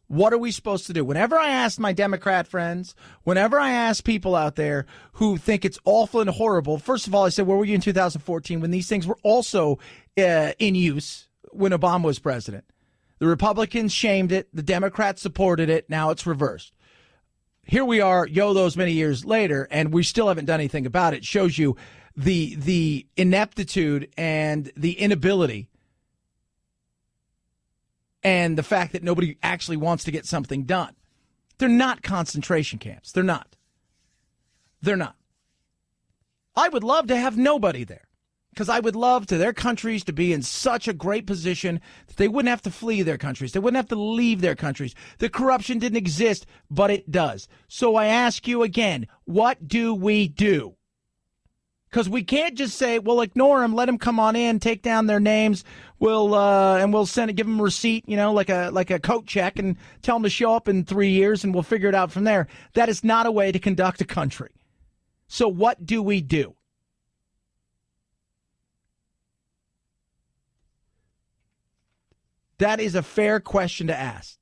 Speaker 3: What are we supposed to do? Whenever I ask my Democrat friends, whenever I ask people out there who think it's awful and horrible, first of all, I said, where were you in 2014 when these things were also in use when Obama was president? The Republicans shamed it. The Democrats supported it. Now it's reversed. Here we are, those many years later, and we still haven't done anything about it. It shows you the ineptitude and the inability and the fact that nobody actually wants to get something done. They're not concentration camps. They're not. They're not. I would love to have nobody there because I would love to their countries to be in such a great position that they wouldn't have to flee their countries. They wouldn't have to leave their countries. The corruption didn't exist, but it does. So I ask you again, what do we do? Because we can't just say, well, ignore them, let them come on in, take down their names, we'll send it, give them a receipt, like a coat check, and tell them to show up in 3 years, and we'll figure it out from there. That is not a way to conduct a country. So what do we do? That is a fair question to ask.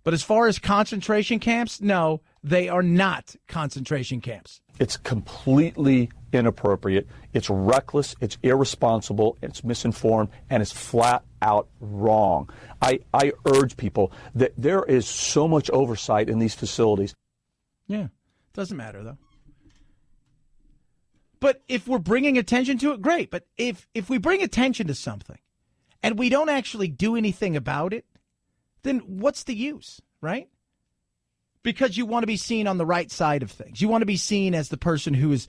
Speaker 3: But as far as concentration camps, no, they are not concentration camps.
Speaker 22: It's completely inappropriate. It's reckless. It's irresponsible. It's misinformed. And it's flat out wrong. I urge people that there is so much oversight in these facilities.
Speaker 3: Yeah, doesn't matter, though. But if we're bringing attention to it, great. But if we bring attention to something and we don't actually do anything about it, then what's the use, right? Because you want to be seen on the right side of things. You want to be seen as the person who is,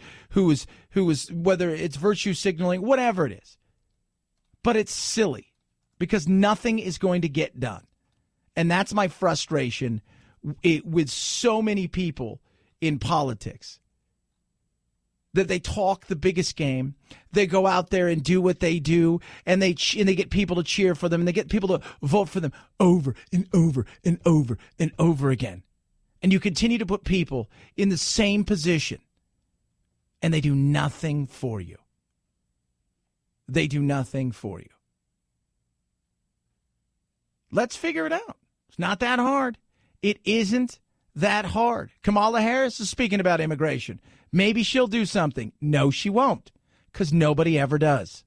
Speaker 3: whether it's virtue signaling, whatever it is. But it's silly because nothing is going to get done. And that's my frustration with so many people in politics. That they talk the biggest game, they go out there and do what they do, and they get people to cheer for them, and they get people to vote for them over and over and over and over again. And you continue to put people in the same position, and they do nothing for you. They do nothing for you. Let's figure it out. It's not that hard. It isn't that hard. Kamala Harris is speaking about immigration. Maybe she'll do something. No, she won't, because nobody ever does.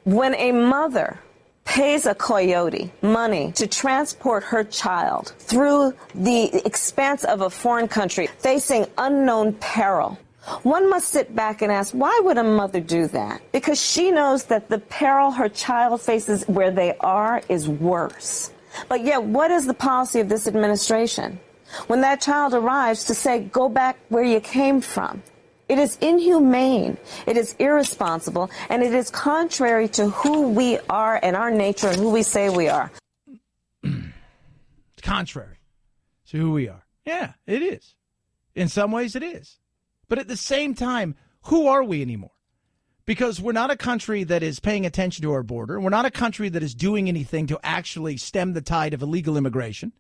Speaker 2: When a mother pays a coyote money to transport her child through the expanse of a foreign country, facing unknown peril, one must sit back and ask, why would a mother do that? Because she knows that the peril her child faces where they are is worse. But yet, what is the policy of this administration? When that child arrives, to say, go back where you came from. It is inhumane, it is irresponsible, and it is contrary to who we are and our nature and who we say we are.
Speaker 3: It's contrary to who we are. Yeah, it is. In some ways it is. But at the same time, who are we anymore? Because we're not a country that is paying attention to our border. We're not a country that is doing anything to actually stem the tide of illegal immigration.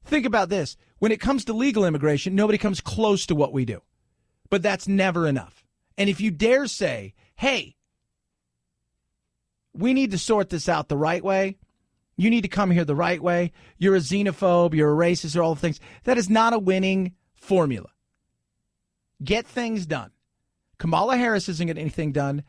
Speaker 3: Think about this. When it comes to legal immigration, nobody comes close to what we do. But that's never enough. And if you dare say, hey, we need to sort this out the right way, you need to come here the right way, you're a xenophobe, you're a racist, or all the things, that is not a winning formula. Get things done. Kamala Harris isn't getting anything done.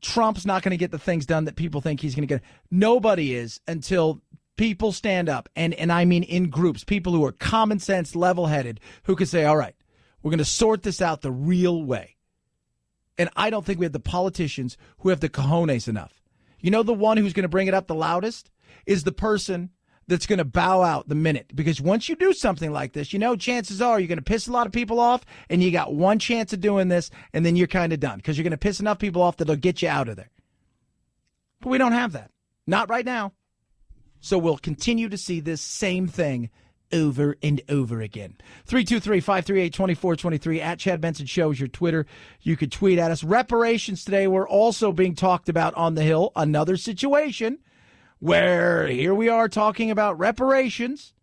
Speaker 3: Trump's not going to get the things done that people think he's going to get. Nobody is until people stand up, and I mean in groups, people who are common sense, level-headed, who can say, all right, we're going to sort this out the real way. And I don't think we have the politicians who have the cojones enough. You know, the one who's going to bring it up the loudest is the person that's going to bow out the minute. Because once you do something like this, you know, chances are you're going to piss a lot of people off, and you got one chance of doing this, and then you're kind of done. Because you're going to piss enough people off that they'll get you out of there. But we don't have that. Not right now. So we'll continue to see this same thing over and over again. 323-538-2423 at Chad Benson Show is your Twitter. You could tweet at us. Reparations today were also being talked about on the Hill. Another situation where here we are talking about reparations,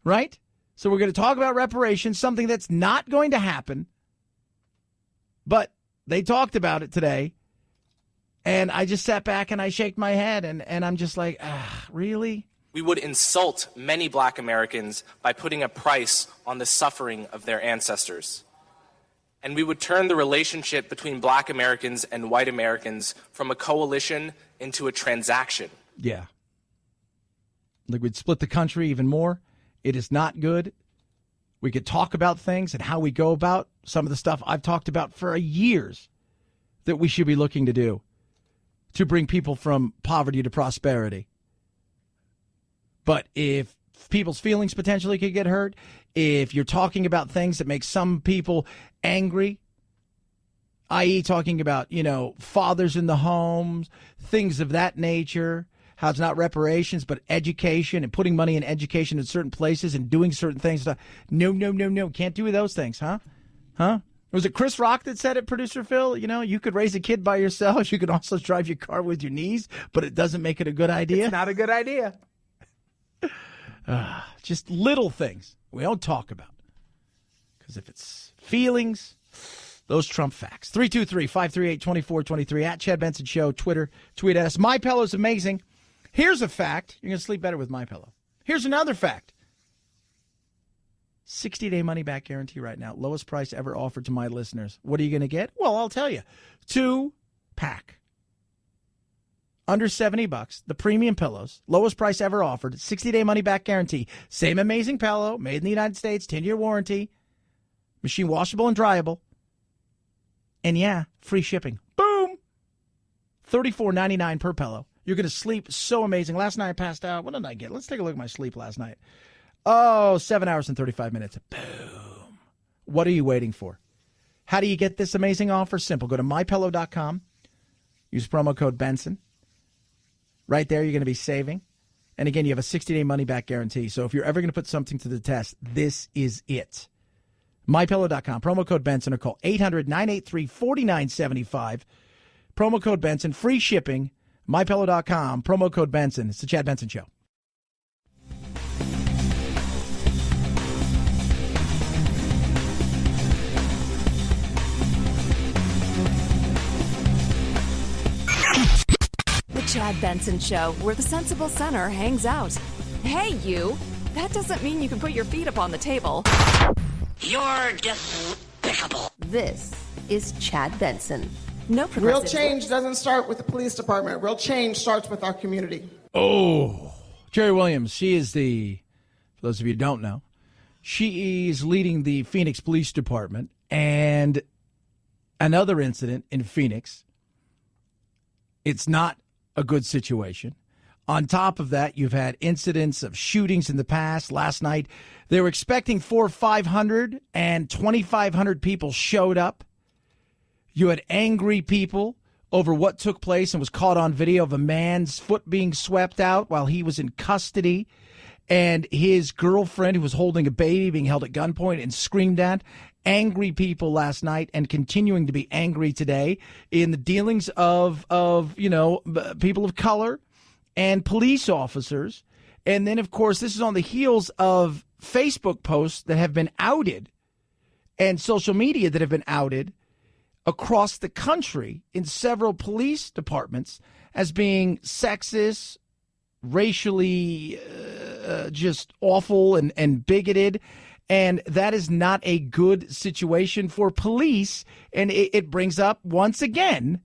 Speaker 3: right? So we're going to talk about reparations, something that's not going to happen. But they talked about it today. And I just sat back and I shaked my head and I'm just like, really?
Speaker 4: We would insult many black Americans by putting a price on the suffering of their ancestors. And we would turn the relationship between black Americans and white Americans from a coalition into a transaction.
Speaker 3: Yeah. Like we'd split the country even more. It is not good. We could talk about things and how we go about some of the stuff I've talked about for years that we should be looking to do to bring people from poverty to prosperity. But if people's feelings potentially could get hurt, if you're talking about things that make some people angry, i.e. talking about, you know, fathers in the homes, things of that nature, how it's not reparations, but education and putting money in education in certain places and doing certain things. No. Can't do those things, huh? Was it Chris Rock that said it, Producer Phil? You know, you could raise a kid by yourself. You could also drive your car with your knees, but it doesn't make it a good idea.
Speaker 23: It's not a good idea.
Speaker 3: Just little things we don't talk about. Because if it's feelings, those trump facts. 323-538-2423 at Chad Benson Show, Twitter, tweet at us. MyPillow's amazing. Here's a fact. You're going to sleep better with MyPillow. Here's another fact. 60-day money-back guarantee right now. Lowest price ever offered to my listeners. What are you going to get? Well, I'll tell you. 2-pack. Under $70, the premium pillows, lowest price ever offered, 60-day money-back guarantee. Same amazing pillow, made in the United States, 10-year warranty, machine washable and dryable. And yeah, free shipping. Boom! $34.99 per pillow. You're going to sleep so amazing. Last night I passed out. What did I get? Let's take a look at my sleep last night. Oh, 7 hours and 35 minutes. Boom. What are you waiting for? How do you get this amazing offer? Simple. Go to mypillow.com. Use promo code Benson. Right there, you're going to be saving. And again, you have a 60-day money-back guarantee. So if you're ever going to put something to the test, this is it. MyPillow.com. Promo code Benson or call 800-983-4975. Promo code Benson. Free shipping. MyPillow.com. Promo code Benson. It's the Chad Benson Show.
Speaker 5: The Chad Benson Show, where the sensible center hangs out. Hey, you. That doesn't mean you can put your feet up on the table.
Speaker 1: You're despicable.
Speaker 5: This is Chad Benson. No progressive.
Speaker 6: Real change doesn't start with the police department. Real change starts with our community.
Speaker 3: Oh, Jerry Williams. She is for those of you who don't know, she is leading the Phoenix Police Department. And another incident in Phoenix, it's not a good situation. On top of that, you've had incidents of shootings in the past. Last night, they were expecting 400 or 500, and 2,500 people showed up. You had angry people over what took place and was caught on video of a man's foot being swept out while he was in custody, and his girlfriend, who was holding a baby, being held at gunpoint and screamed at. Angry people last night and continuing to be angry today in the dealings of people of color and police officers. And then, of course, this is on the heels of Facebook posts that have been outed and social media that have been outed across the country in several police departments as being sexist, racially just awful and bigoted. And that is not a good situation for police. And it brings up, once again,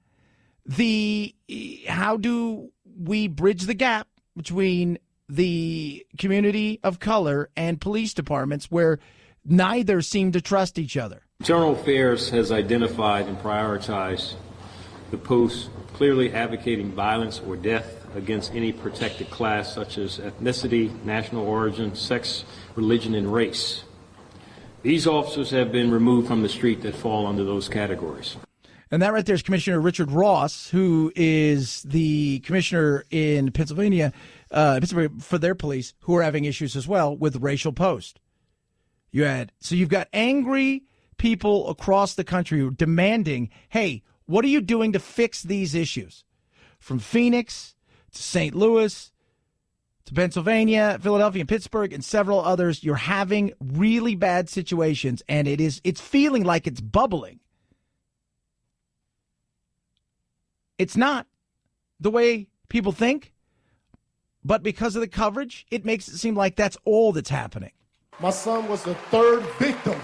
Speaker 3: how do we bridge the gap between the community of color and police departments where neither seem to trust each other?
Speaker 23: Internal Affairs has identified and prioritized the posts clearly advocating violence or death against any protected class such as ethnicity, national origin, sex, religion, and race. These officers have been removed from the street that fall under those categories.
Speaker 3: And that right there is Commissioner Richard Ross, who is the commissioner in Pennsylvania for their police, who are having issues as well with racial post. You've got angry people across the country who are demanding, hey, what are you doing to fix these issues? From Phoenix to St. Louis to Pennsylvania, Philadelphia, and Pittsburgh, and several others, you're having really bad situations, and it's feeling like it's bubbling. It's not the way people think, but because of the coverage, it makes it seem like that's all that's happening.
Speaker 6: My son was the third victim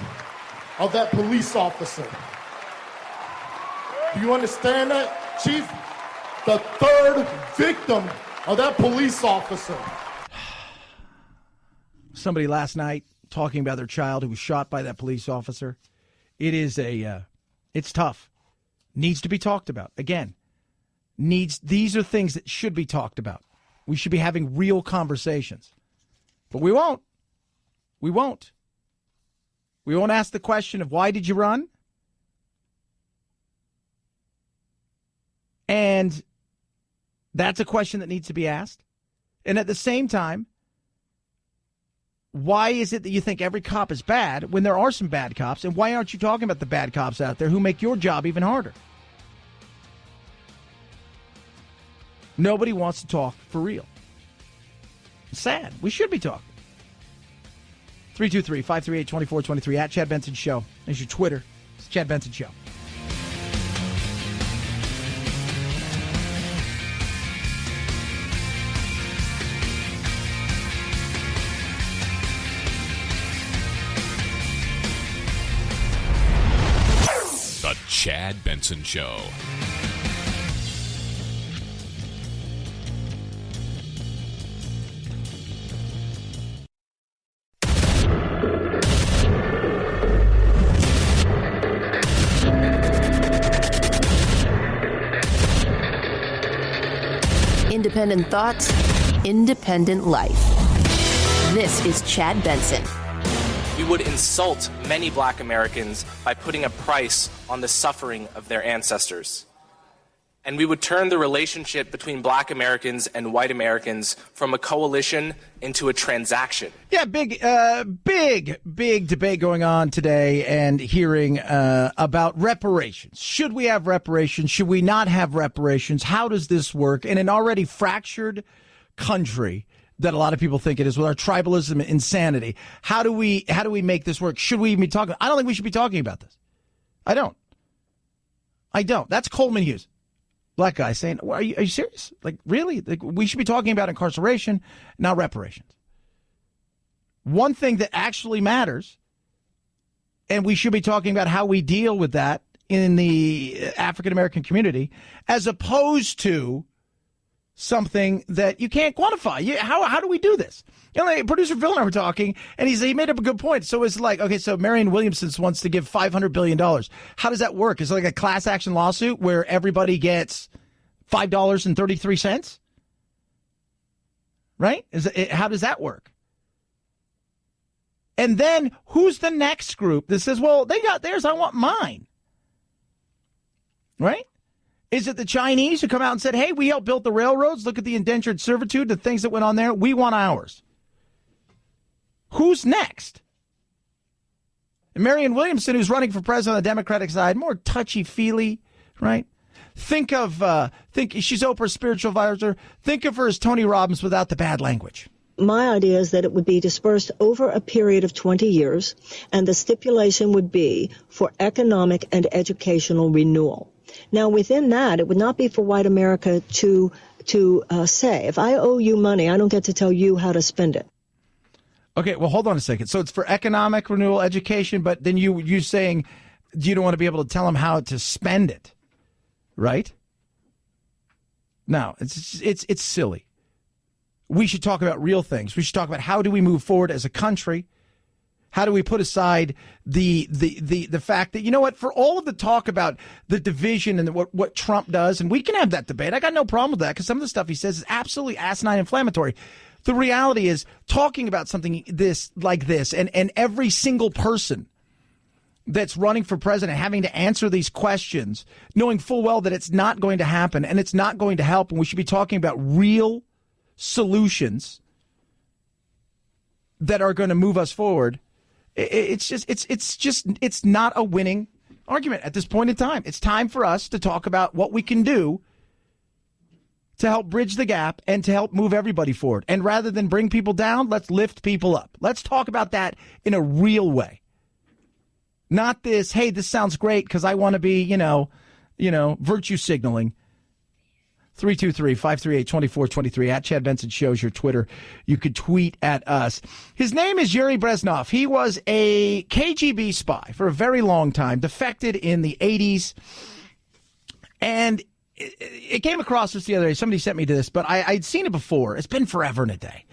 Speaker 6: of that police officer. Do you understand that, Chief? The third victim of that police officer.
Speaker 3: Somebody last night talking about their child who was shot by that police officer. It's tough. Needs to be talked about. Again, these are things that should be talked about. We should be having real conversations. But we won't. We won't. We won't ask the question of why did you run? And that's a question that needs to be asked. And at the same time, why is it that you think every cop is bad when there are some bad cops? And why aren't you talking about the bad cops out there who make your job even harder? Nobody wants to talk for real. It's sad. We should be talking. 323-538-2423 at Chad Benson Show. There's your Twitter. It's Chad Benson Show.
Speaker 15: The Chad Benson Show.
Speaker 1: independent thoughts, independent life. This is Chad Benson.
Speaker 4: We would insult many black Americans by putting a price on the suffering of their ancestors. And we would turn the relationship between black Americans and white Americans from a coalition into a transaction.
Speaker 3: Yeah, big debate going on today and hearing about reparations. Should we have reparations? Should we not have reparations? How does this work in an already fractured country that a lot of people think it is, with our tribalism and insanity? How do we make this work? Should we even be talking? I don't think we should be talking about this. I don't. That's Coleman Hughes, black guy, saying, well, are you serious? Like, really? Like, we should be talking about incarceration, not reparations. One thing that actually matters, and we should be talking about how we deal with that in the African American community, as opposed to something that you can't quantify. How do we do this? You know, producer Phil and I were talking, and he made up a good point. So it's like, okay, so Marianne Williamson wants to give $500 billion. How does that work? Is it like a class action lawsuit where everybody gets $5.33? Right? How does that work? And then who's the next group that says, well, they got theirs, I want mine? Right? Is it the Chinese who come out and said, hey, we helped build the railroads. Look at the indentured servitude, the things that went on there. We want ours. Who's next? And Marianne Williamson, who's running for president on the Democratic side, more touchy-feely, right? Think she's Oprah's spiritual advisor. Think of her as Tony Robbins without the bad language.
Speaker 8: My idea is that it would be dispersed over a period of 20 years, and the stipulation would be for economic and educational renewal. Now, within that, it would not be for white America to say, if I owe you money, I don't get to tell you how to spend it.
Speaker 3: Okay, well, hold on a second. So it's for economic renewal, education, but then you saying you don't want to be able to tell them how to spend it, right? No, it's silly. We should talk about real things. We should talk about how do we move forward as a country. How do we put aside the fact that, you know what, for all of the talk about the division and what Trump does, and we can have that debate. I got no problem with that because some of the stuff he says is absolutely asinine, inflammatory. The reality is talking about something like this and every single person that's running for president having to answer these questions, knowing full well that it's not going to happen and it's not going to help, and we should be talking about real solutions that are going to move us forward. It's not a winning argument at this point in time. It's time for us to talk about what we can do to help bridge the gap and to help move everybody forward. And rather than bring people down, let's lift people up. Let's talk about that in a real way. Not this, hey, this sounds great because I want to be, virtue signaling. 323-538-2423 at Chad Benson Show's your Twitter. You could tweet at us. His name is Yuri Brezhnov. He was a KGB spy for a very long time, defected in the 80s. And it came across this the other day. Somebody sent me to this, but I'd seen it before. It's been forever and a day.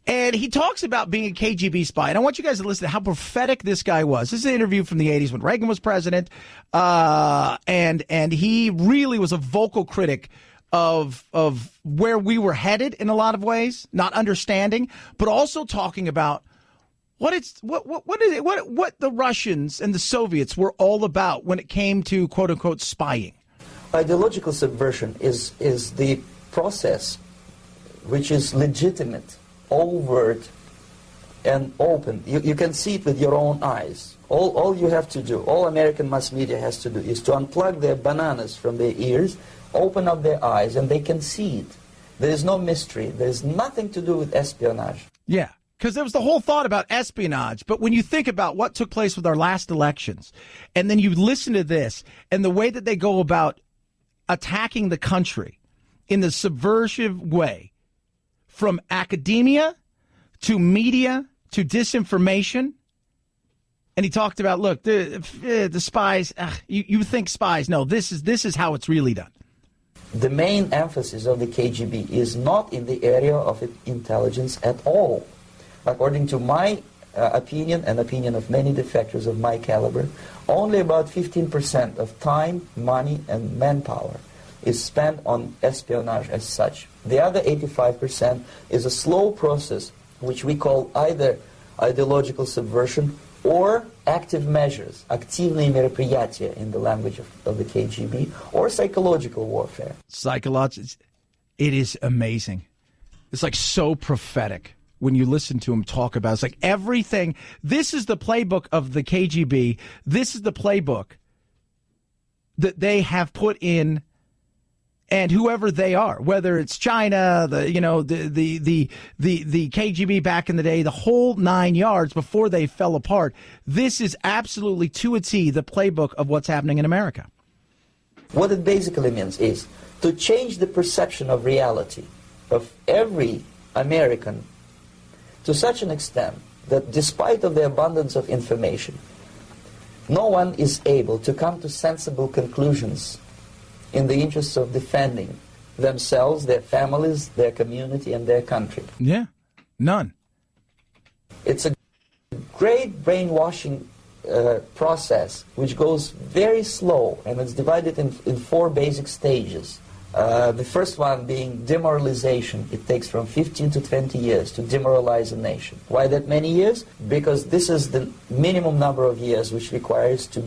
Speaker 3: And he talks about being a KGB spy. And I want you guys to listen to how prophetic this guy was. This is an interview from the 80s when Reagan was president. And he really was a vocal critic of where we were headed in a lot of ways, not understanding, but also talking about what the Russians and the Soviets were all about when it came to quote unquote spying.
Speaker 9: Ideological subversion is the process which is legitimate, overt, and open. You can see it with your own eyes. All you have to do, all American mass media has to do, is to unplug their bananas from their ears, open up their eyes, and they can see it. There is no mystery. There is nothing to do with espionage.
Speaker 3: Yeah, because there was the whole thought about espionage. But when you think about what took place with our last elections, and then you listen to this, and the way that they go about attacking the country in the subversive way, from academia to media to disinformation. And he talked about, look, the spies, you think spies. No, this is how it's really done.
Speaker 9: The main emphasis of the KGB is not in the area of intelligence at all. According to my opinion and opinion of many defectors of my caliber, only about 15% of time, money, and manpower is spent on espionage as such. The other 85% is a slow process which we call either ideological subversion or active measures, активные мероприятия in the language of the KGB, or psychological warfare.
Speaker 3: It is amazing. It's like so prophetic when you listen to him talk about it. It's like everything. This is the playbook of the KGB. This is the playbook that they have put in. And whoever they are, whether it's China, the KGB back in the day, the whole 9 yards before they fell apart, this is absolutely to a T the playbook of what's happening in America.
Speaker 9: What it basically means is to change the perception of reality of every American to such an extent that despite of the abundance of information, no one is able to come to sensible conclusions in the interests of defending themselves, their families, their community, and their country.
Speaker 3: Yeah, none.
Speaker 9: It's a great brainwashing process which goes very slow, and it's divided in 4 basic stages. The first one being demoralization. It takes from 15 to 20 years to demoralize a nation. Why that many years? Because this is the minimum number of years which requires to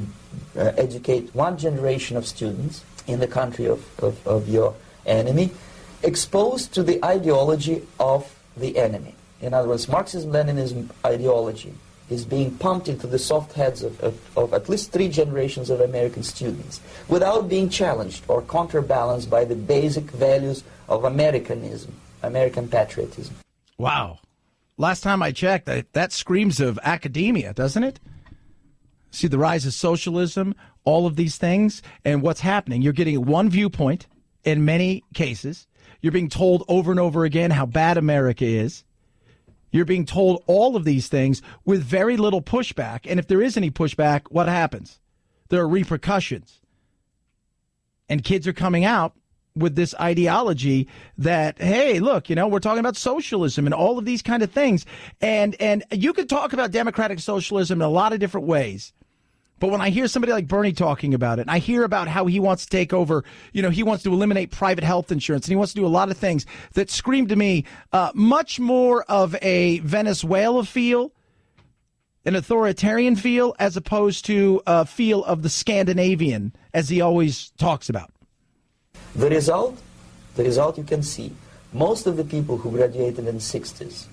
Speaker 9: educate one generation of students in the country of your enemy, exposed to the ideology of the enemy. In other words, Marxism-Leninism ideology is being pumped into the soft heads of at least 3 generations of American students without being challenged or counterbalanced by the basic values of Americanism, American patriotism.
Speaker 3: Wow. Last time I checked, that screams of academia, doesn't it? See the rise of socialism, all of these things, and what's happening. You're getting one viewpoint in many cases. You're being told over and over again how bad America is. You're being told all of these things with very little pushback. And if there is any pushback, what happens? There are repercussions. And kids are coming out with this ideology that, hey, look, we're talking about socialism and all of these kind of things. And you could talk about democratic socialism in a lot of different ways. But when I hear somebody like Bernie talking about it, and I hear about how he wants to take over, he wants to eliminate private health insurance, and he wants to do a lot of things that scream to me much more of a Venezuela feel, an authoritarian feel, as opposed to a feel of the Scandinavian, as he always talks about.
Speaker 9: The result you can see. Most of the people who graduated in the 60s,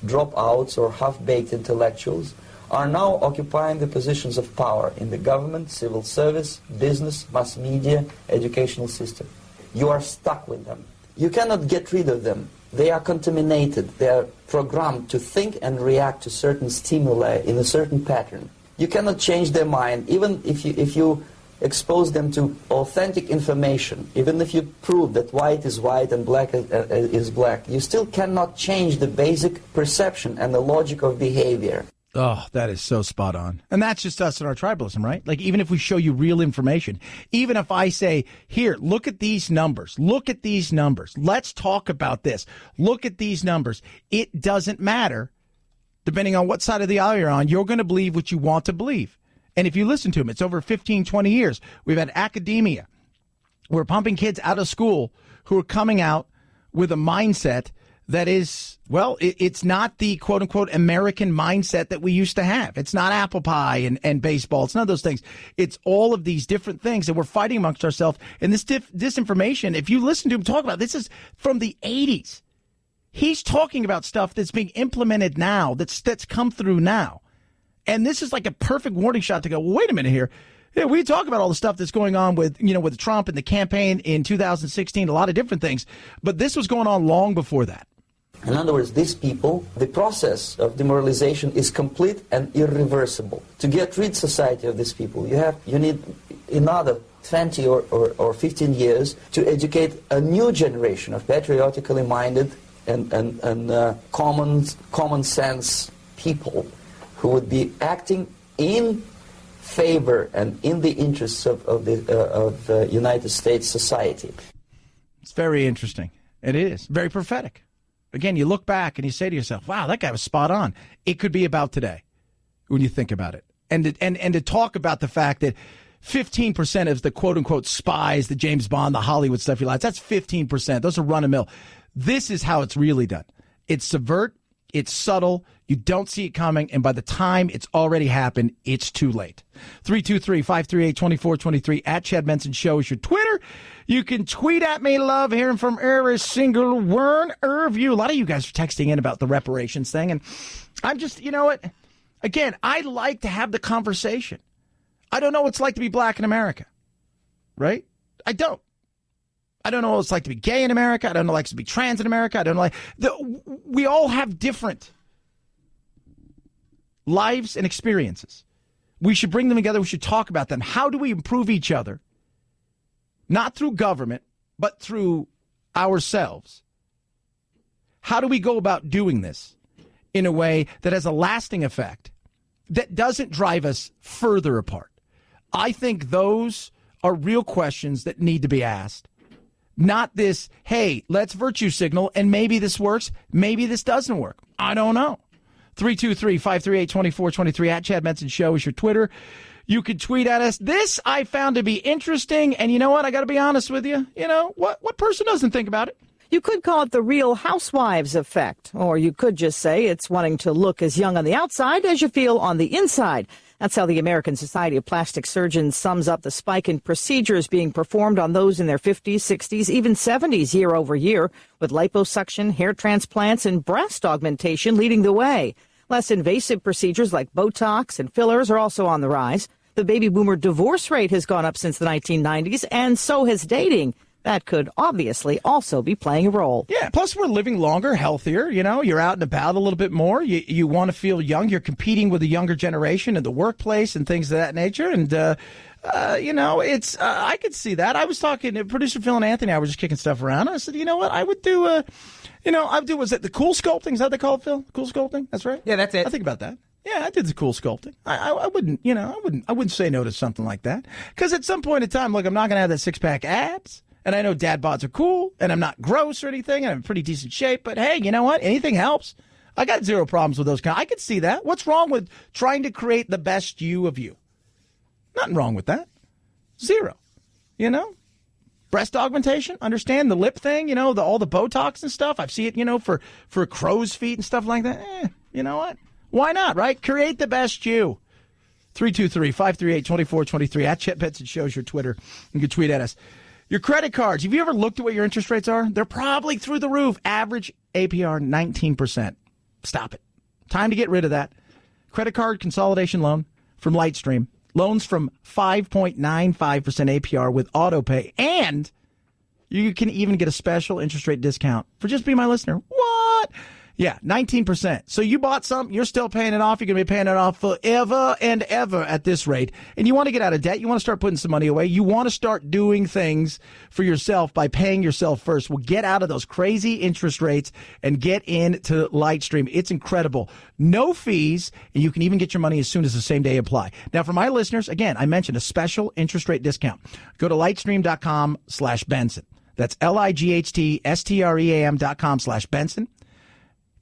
Speaker 9: dropouts or half-baked intellectuals, are now occupying the positions of power in the government, civil service, business, mass media, educational system. You are stuck with them. You cannot get rid of them. They are contaminated. They are programmed to think and react to certain stimuli in a certain pattern. You cannot change their mind, even if you expose them to authentic information, even if you prove that white is white and black is black. You still cannot change the basic perception and the logic of behavior.
Speaker 3: Oh, that is so spot on. And that's just us and our tribalism, right? Like, even if we show you real information, even if I say, here, look at these numbers, let's talk about this, look at these numbers, it doesn't matter. Depending on what side of the aisle you're on, you're going to believe what you want to believe. And if you listen to them, it's over 15, 20 years. We've had academia. We're pumping kids out of school who are coming out with a mindset that is, well, it's not the quote-unquote American mindset that we used to have. It's not apple pie and baseball. It's none of those things. It's all of these different things, and we're fighting amongst ourselves. And this disinformation, if you listen to him talk about, this is from the 80s. He's talking about stuff that's being implemented now, that's come through now. And this is like a perfect warning shot to go, well, wait a minute here. Yeah, we talk about all the stuff that's going on with, with Trump and the campaign in 2016, a lot of different things. But this was going on long before that.
Speaker 9: In other words, these people, the process of demoralization is complete and irreversible. To get rid of society of these people, you need another 20 or 15 years to educate a new generation of patriotically minded and common sense people who would be acting in favor and in the interests of the United States society.
Speaker 3: It's very interesting. It is very prophetic. Again, you look back and you say to yourself, wow, that guy was spot on. It could be about today when you think about it. And to talk about the fact that 15% of the quote-unquote spies, the James Bond, the Hollywood stuff he likes. That's 15%. Those are run-of-the-mill. This is how it's really done. It's subvert. It's subtle. You don't see it coming. And by the time it's already happened, it's too late. 323-538-2423 at Chad Benson Show is your Twitter. You can tweet at me. Love hearing from every single one of you. A lot of you guys are texting in about the reparations thing. And I'm just, you know what? Again, I like to have the conversation. I don't know what it's like to be black in America, right? I don't know what it's like to be gay in America. I don't know what it's like to be trans in America. I don't know. We all have different lives and experiences. We should bring them together. We should talk about them. How do we improve each other? Not through government, but through ourselves. How do we go about doing this in a way that has a lasting effect, that doesn't drive us further apart? I think those are real questions that need to be asked. Not this, hey, let's virtue signal, and maybe this works, maybe this doesn't work. I don't know. 323-538-2423 at Chad Benson Show is your Twitter. You can tweet at us. This I found to be interesting, and you know what? I got to be honest with you. You know, what person doesn't think about it?
Speaker 20: You could call it the Real Housewives effect, or you could just say it's wanting to look as young on the outside as you feel on the inside. That's how the American Society of Plastic Surgeons sums up the spike in procedures being performed on those in their 50s, 60s, even 70s year over year, with liposuction, hair transplants, and breast augmentation leading the way. Less invasive procedures like Botox and fillers are also on the rise. The baby boomer divorce rate has gone up since the 1990s, and so has dating. That could obviously also be playing a role.
Speaker 3: Yeah, plus we're living longer, healthier. You know, you're out and about a little bit more. You want to feel young. You're competing with the younger generation in the workplace and things of that nature. And, you know, it's I could see that. I was talking to producer Phil and Anthony. I was just kicking stuff around. I said, you know what, I would do, was it the cool sculpting? Is that what they call it, Phil? Cool sculpting? That's right?
Speaker 11: Yeah, that's it.
Speaker 3: I think about that. Yeah, I did the cool sculpting. I wouldn't, I wouldn't say no to something like that. Because at some point in time, look, I'm not going to have that six-pack abs. And I know dad bods are cool, and I'm not gross or anything, and I'm in pretty decent shape. But, hey, you know what? Anything helps. I got zero problems with those kind. I could see that. What's wrong with trying to create the best you of you? Nothing wrong with that. Zero. You know? Breast augmentation, understand the lip thing, all the Botox and stuff. I see it, for crow's feet and stuff like that. You know what? Why not, right? Create the best you. 323-538-2423 at Chet Benson Shows your Twitter. You can tweet at us. Your credit cards. Have you ever looked at what your interest rates are? They're probably through the roof. Average APR 19%. Stop it. Time to get rid of that. Credit card consolidation loan from Lightstream. Loans from 5.95% APR with autopay. And you can even get a special interest rate discount for just being my listener. What? Yeah, 19%. So you bought something, you're still paying it off. You're going to be paying it off forever and ever at this rate. And you want to get out of debt. You want to start putting some money away. You want to start doing things for yourself by paying yourself first. Well, get out of those crazy interest rates and get into Lightstream. It's incredible. No fees, and you can even get your money as soon as the same day apply. Now, for my listeners, again, I mentioned a special interest rate discount. Go to lightstream.com/Benson. That's LIGHTSTREAM.com/Benson.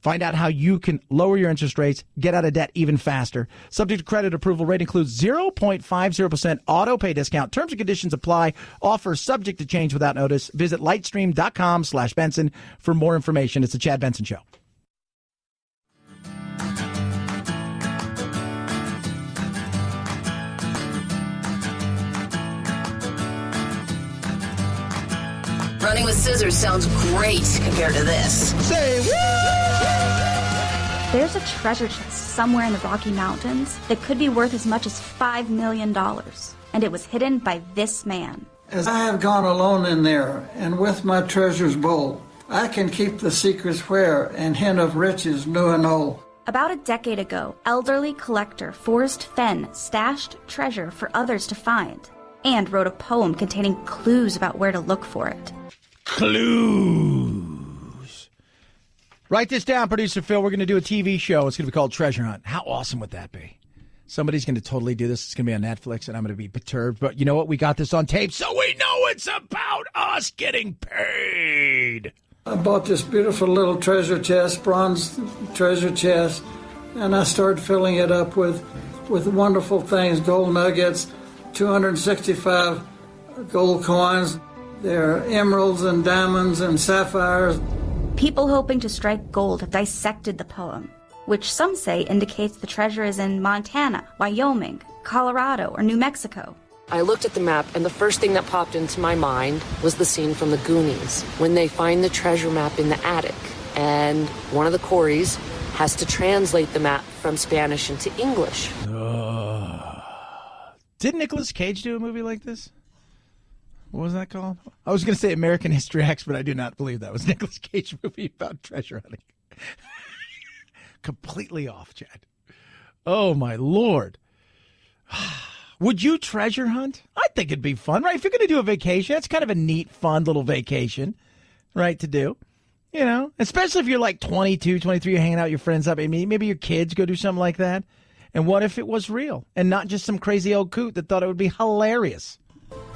Speaker 3: Find out how you can lower your interest rates, get out of debt even faster. Subject to credit approval, rate includes 0.50% auto pay discount. Terms and conditions apply. Offer subject to change without notice. Visit lightstream.com/Benson for more information. It's the Chad Benson Show.
Speaker 1: Running with scissors sounds great compared to this.
Speaker 3: Say what?
Speaker 13: There's a treasure chest somewhere in the Rocky Mountains that could be worth as much as $5 million. And it was hidden by this man.
Speaker 14: As I have gone alone in there, and with my treasures bold, I can keep the secrets where and hint of riches new and old.
Speaker 13: About a decade ago, elderly collector Forrest Fenn stashed treasure for others to find and wrote a poem containing clues about where to look for it.
Speaker 3: Clues. Write this down, producer Phil. We're going to do a TV show. It's going to be called Treasure Hunt. How awesome would that be? Somebody's going to totally do this. It's going to be on Netflix, and I'm going to be perturbed. But you know what? We got this on tape, so we know it's about us getting paid.
Speaker 14: I bought this beautiful little treasure chest, bronze treasure chest, and I started filling it up with wonderful things, gold nuggets, 265 gold coins. There are emeralds and diamonds and sapphires.
Speaker 13: People hoping to strike gold have dissected the poem, which some say indicates the treasure is in Montana, Wyoming, Colorado, or New Mexico.
Speaker 11: I looked at the map, and the first thing that popped into my mind was the scene from the Goonies, when they find the treasure map in the attic, and one of the Coreys has to translate the map from Spanish into English.
Speaker 3: Didn't Nicolas Cage do a movie like this? What was that called? I was going to say American History X, but I do not believe that was Nicolas Cage movie about treasure hunting. Completely off, Chad. Oh, my Lord. Would you treasure hunt? I think it'd be fun, right? If you're going to do a vacation, that's kind of a neat, fun little vacation, right, to do. You know, especially if you're like 22, 23, you're hanging out with your friends up. I mean, maybe your kids go do something like that. And what if it was real and not just some crazy old coot that thought it would be hilarious?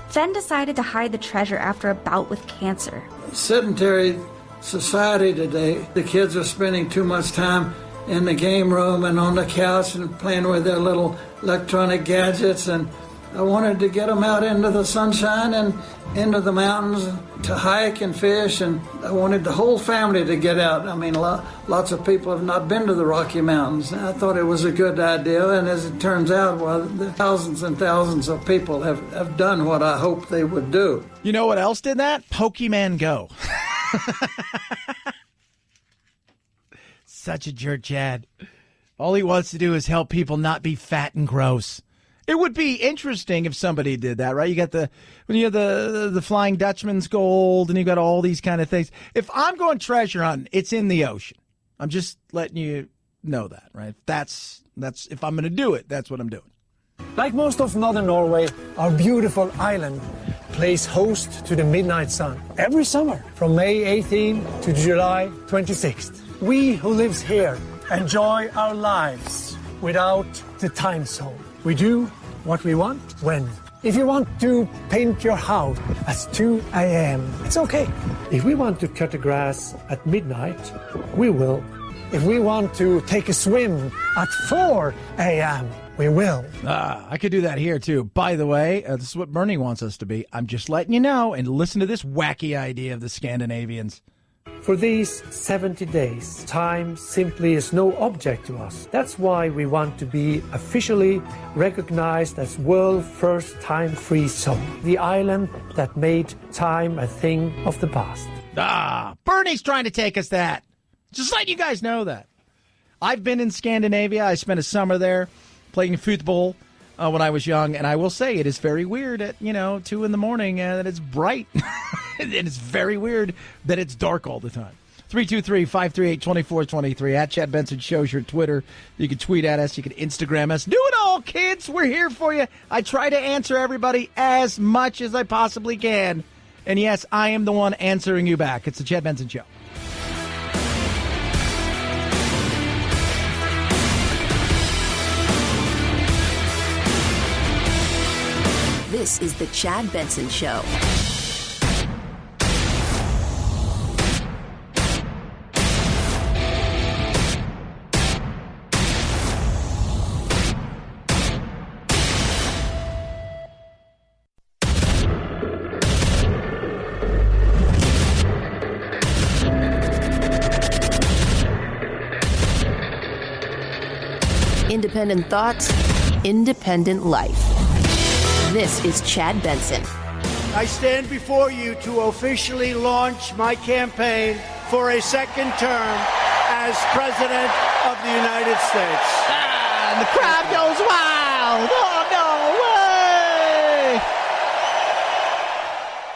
Speaker 13: Fenn decided to hide the treasure after a bout with cancer.
Speaker 14: Sedentary society today, the kids are spending too much time in the game room and on the couch and playing with their little electronic gadgets, and I wanted to get them out into the sunshine and into the mountains to hike and fish, and I wanted the whole family to get out. I mean, lots of people have not been to the Rocky Mountains. I thought it was a good idea, and as it turns out, well, thousands and thousands of people have done what I hoped they would do.
Speaker 3: You know what else did that? Pokemon Go. Such a jerk, Chad. All he wants to do is help people not be fat and gross. It would be interesting if somebody did that, right? You got when you have the Flying Dutchman's gold, and you got all these kind of things. If I'm going treasure hunting, it's in the ocean. I'm just letting you know that, right? That's if I'm going to do it, that's what I'm doing.
Speaker 12: Like most of northern Norway, our beautiful island plays host to the midnight sun every summer from May 18 to July 26th. We who lives here enjoy our lives without the time zone. We do what we want when. If you want to paint your house at 2 a.m., it's okay. If we want to cut the grass at midnight, we will. If we want to take a swim at 4 a.m., we will.
Speaker 3: I could do that here, too. By the way, this is what Bernie wants us to be. I'm just letting you know, and listen to this wacky idea of the Scandinavians.
Speaker 12: For these 70 days, time simply is no object to us. That's why we want to be officially recognized as world's first time-free zone, the island that made time a thing of the past.
Speaker 3: Bernie's trying to take us that. Just letting you guys know that. I've been in Scandinavia. I spent a summer there playing football when I was young, and I will say it is very weird at 2 in the morning that it's bright. And it's very weird that it's dark all the time. 323-538-2423 at Chad Benson Show's your Twitter. You can tweet at us. You can Instagram us. Do it all, kids. We're here for you. I try to answer everybody as much as I possibly can. And yes, I am the one answering you back. It's the Chad Benson Show.
Speaker 1: This is the Chad Benson Show. Independent thoughts, independent life. This is Chad Benson.
Speaker 7: I stand before you to officially launch my campaign for a second term as President of the United States.
Speaker 3: And the crowd goes wild. Oh, no way!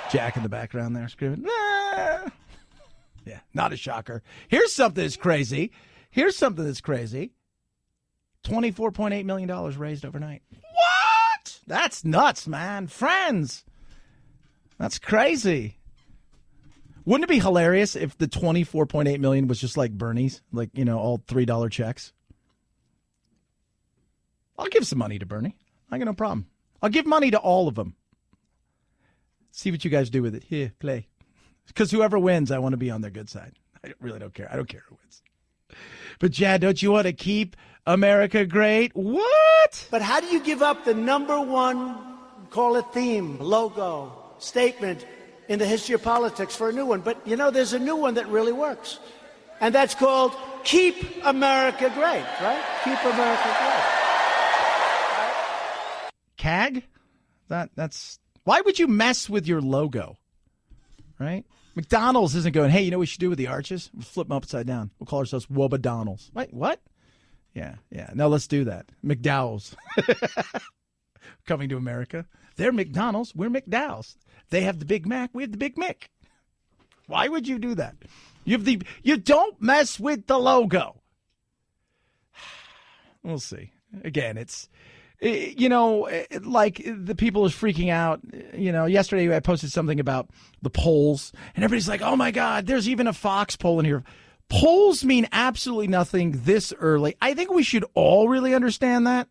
Speaker 3: Jack in the background there screaming. Ah. Yeah, not a shocker. Here's something that's crazy. $24.8 million raised overnight. What? That's nuts, man. Friends. That's crazy. Wouldn't it be hilarious if the $24.8 million was just like Bernie's? Like, all $3 checks? I'll give some money to Bernie. I got no problem. I'll give money to all of them. See what you guys do with it. Here, play. Because whoever wins, I want to be on their good side. I really don't care. I don't care who wins. But, Chad, don't you want to keep America great? What?
Speaker 7: But how do you give up the number one call it theme, logo, statement in the history of politics for a new one. But, there's a new one that really works. And that's called Keep America Great, right? Keep America Great.
Speaker 3: CAG? That's why would you mess with your logo, right? McDonald's isn't going, hey, you know what we should do with the arches? We'll flip them upside down. We'll call ourselves Wobadonald's. Wait, what? Yeah. No, let's do that. McDowell's. Coming to America. They're McDonald's. We're McDowell's. They have the Big Mac. We have the Big Mick. Why would you do that? You don't mess with the logo. We'll see. Again, like the people are freaking out. Yesterday I posted something about the polls, and everybody's like, oh, my God, there's even a Fox poll in here. Polls mean absolutely nothing this early. I think we should all really understand that.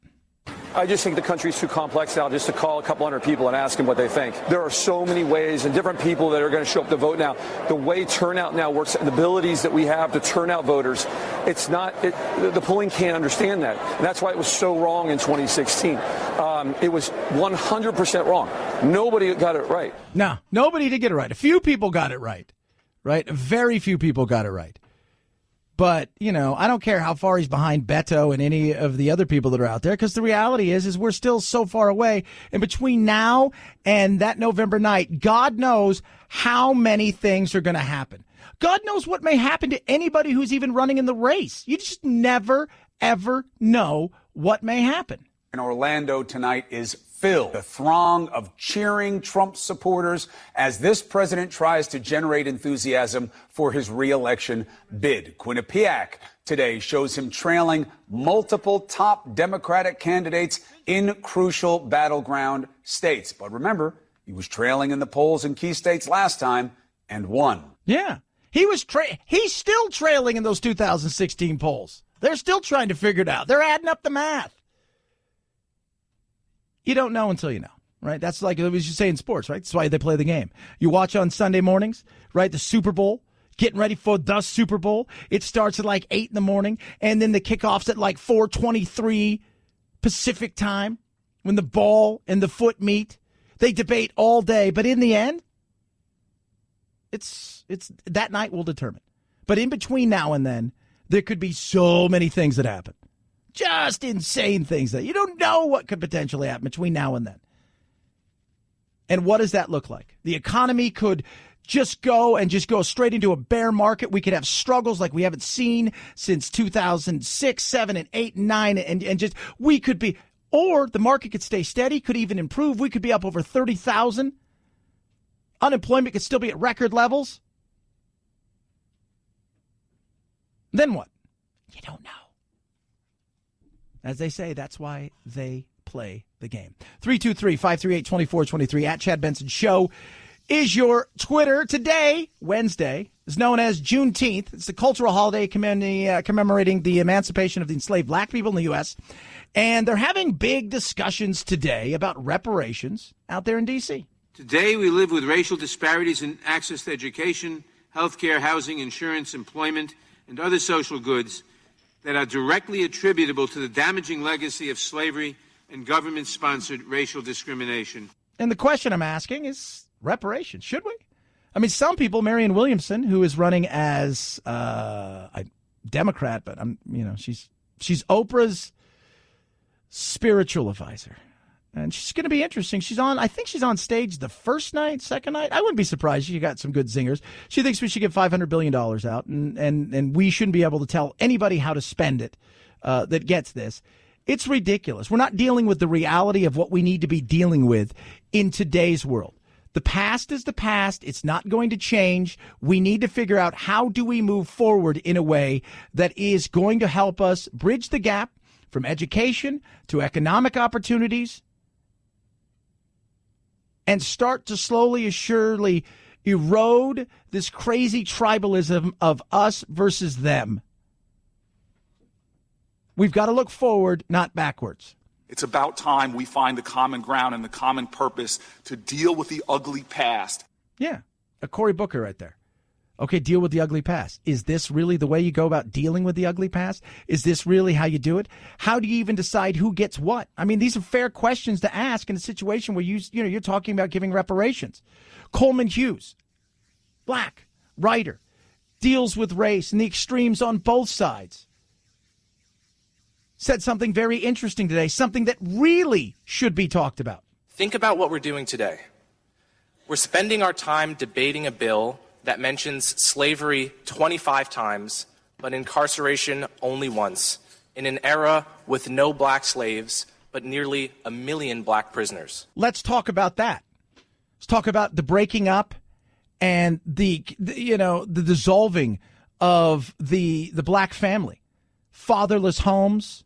Speaker 16: I just think the country's too complex now just to call a couple hundred people and ask them what they think. There are so many ways and different people that are going to show up to vote now. The way turnout now works and the abilities that we have to turn out voters, the polling can't understand that. And that's why it was so wrong in 2016. It was 100% wrong. Nobody got it right.
Speaker 3: No, nobody did get it right. A few people got it right? Very few people got it right. But, I don't care how far he's behind Beto and any of the other people that are out there, because the reality is we're still so far away. And between now and that November night, God knows how many things are going to happen. God knows what may happen to anybody who's even running in the race. You just never, ever know what may happen.
Speaker 17: In Orlando tonight is filled. The throng of cheering Trump supporters as this president tries to generate enthusiasm for his re-election bid. Quinnipiac today shows him trailing multiple top Democratic candidates in crucial battleground states. But remember, he was trailing in the polls in key states last time and won.
Speaker 3: Yeah, he's still trailing in those 2016 polls. They're still trying to figure it out. They're adding up the math. You don't know until you know, right? That's like we should say in sports, right? That's why they play the game. You watch on Sunday mornings, right? The Super Bowl, getting ready for the Super Bowl. It starts at like 8 in the morning, and then the kickoff's at like 4:23 Pacific time when the ball and the foot meet. They debate all day, but in the end, it's that night will determine. But in between now and then, there could be so many things that happen. Just insane things that you don't know what could potentially happen between now and then. And what does that look like? The economy could just go straight into a bear market. We could have struggles like we haven't seen since 2006, 7, and 8, and 9, and just we could be, or the market could stay steady, could even improve. We could be up over 30,000. Unemployment could still be at record levels. Then what? You don't know. As they say, that's why they play the game. 323-538-2423 at Chad Benson Show is your Twitter. Today, Wednesday, is known as Juneteenth. It's the cultural holiday commemorating the emancipation of the enslaved black people in the U.S. And they're having big discussions today about reparations out there in D.C.
Speaker 18: Today, we live with racial disparities in access to education, health care, housing, insurance, employment, and other social goods that are directly attributable to the damaging legacy of slavery and government-sponsored racial discrimination.
Speaker 3: And the question I'm asking is reparations. Should we? I mean, some people, Marianne Williamson, who is running as a Democrat, but she's Oprah's spiritual advisor. And she's going to be interesting. I think she's on stage the first night, second night. I wouldn't be surprised. She got some good zingers. She thinks we should give $500 billion out, and we shouldn't be able to tell anybody how to spend it that gets this. It's ridiculous. We're not dealing with the reality of what we need to be dealing with in today's world. The past is the past. It's not going to change. We need to figure out how do we move forward in a way that is going to help us bridge the gap from education to economic opportunities, and start to slowly and surely erode this crazy tribalism of us versus them. We've got to look forward, not backwards.
Speaker 24: It's about time we find the common ground and the common purpose to deal with the ugly past.
Speaker 3: Yeah, a Cory Booker right there. Okay, deal with the ugly past. Is this really the way you go about dealing with the ugly past? Is this really how you do it? How do you even decide who gets what? I mean, these are fair questions to ask in a situation where you're talking about giving reparations. Coleman Hughes, black, writer, deals with race and the extremes on both sides. Said something very interesting today, something that really should be talked about.
Speaker 4: Think about what we're doing today. We're spending our time debating a bill that mentions slavery 25 times, but incarceration only once, in an era with no black slaves, but nearly 1 million black prisoners.
Speaker 3: Let's talk about that. Let's talk about the breaking up and the dissolving of the black family, fatherless homes.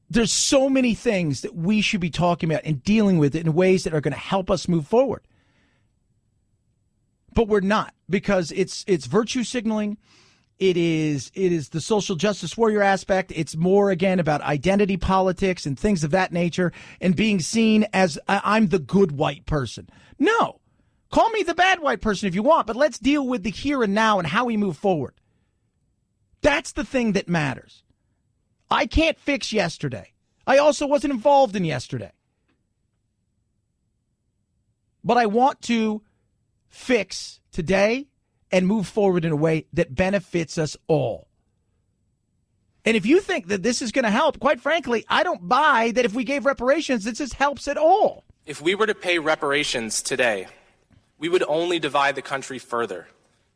Speaker 3: There's so many things that we should be talking about and dealing with it in ways that are going to help us move forward. But we're not, because it's virtue signaling. It is the social justice warrior aspect. It's more, again, about identity politics and things of that nature and being seen as I'm the good white person. No, call me the bad white person if you want, but let's deal with the here and now and how we move forward. That's the thing that matters. I can't fix yesterday. I also wasn't involved in yesterday. But I want to fix today and move forward in a way that benefits us all. And if you think that this is going to help, quite frankly, I don't buy that if we gave reparations, this helps at all.
Speaker 4: If we were to pay reparations today, we would only divide the country further,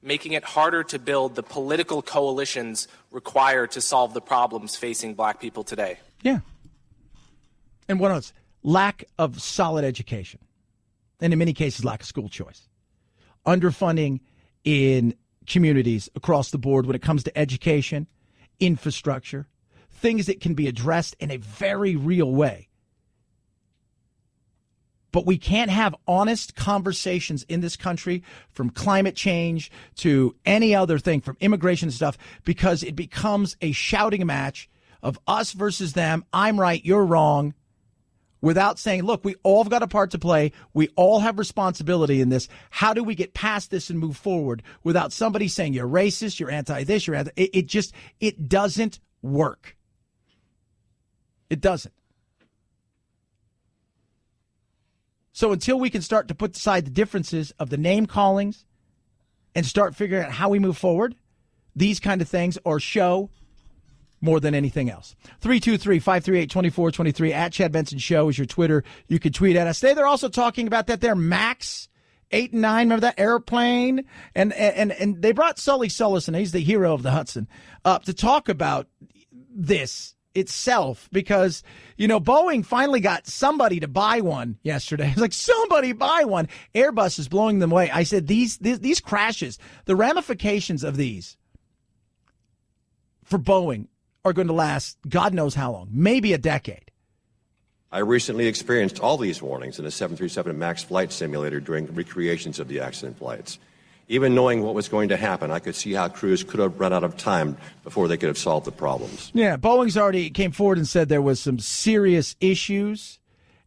Speaker 4: making it harder to build the political coalitions required to solve the problems facing black people today.
Speaker 3: Yeah. And what else? Lack of solid education. And in many cases, lack of school choice. Underfunding in communities across the board when it comes to education, infrastructure, things that can be addressed in a very real way. But we can't have honest conversations in this country, from climate change to any other thing, from immigration stuff, because it becomes a shouting match of us versus them. I'm right, you're wrong. Without saying, look, we all have got a part to play. We all have responsibility in this. How do we get past this and move forward without somebody saying you're racist, you're anti-this, you're anti... It doesn't work. It doesn't. So until we can start to put aside the differences of the name callings and start figuring out how we move forward, these kind of things are show more than anything else. 323-538-2423 at Chad Benson Show is your Twitter. You can tweet at us. Today they're also talking about that there Max 8 and 9. Remember that airplane? And they brought Sully Sullison, he's the hero of the Hudson, up to talk about this itself, because, Boeing finally got somebody to buy one yesterday. It's like, somebody buy one. Airbus is blowing them away. I said, these crashes, the ramifications of these for Boeing are going to last God knows how long, maybe a decade.
Speaker 10: I recently experienced all these warnings in a 737 MAX flight simulator during recreations of the accident flights. Even knowing what was going to happen, I could see how crews could have run out of time before they could have solved the problems. Yeah, Boeing's already came forward and said there was some serious issues.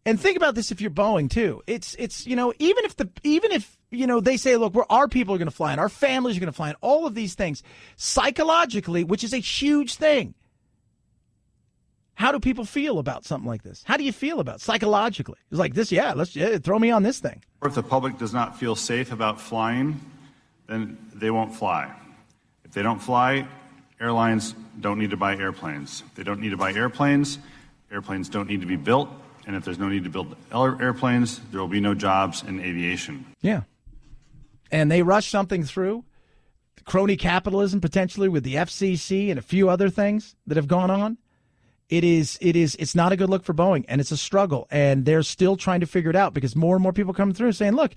Speaker 10: And think about this if you're Boeing, too. It's even if they say, look, our people are going to fly and our families are going to fly and all of these things, psychologically, which is a huge thing. How do people feel about something like this? How do you feel about it psychologically? It's like this, throw me on this thing.
Speaker 19: If the public does not feel safe about flying, then they won't fly. If they don't fly, airlines don't need to buy airplanes. If they don't need to buy airplanes, airplanes don't need to be built. And if there's no need to build airplanes, there will be no jobs in aviation. Yeah. And they rush something through, crony capitalism potentially with the FCC and a few other things that have gone on. It's not a good look for Boeing, and it's a struggle, and they're still trying to figure it out because more and more people come through saying, look,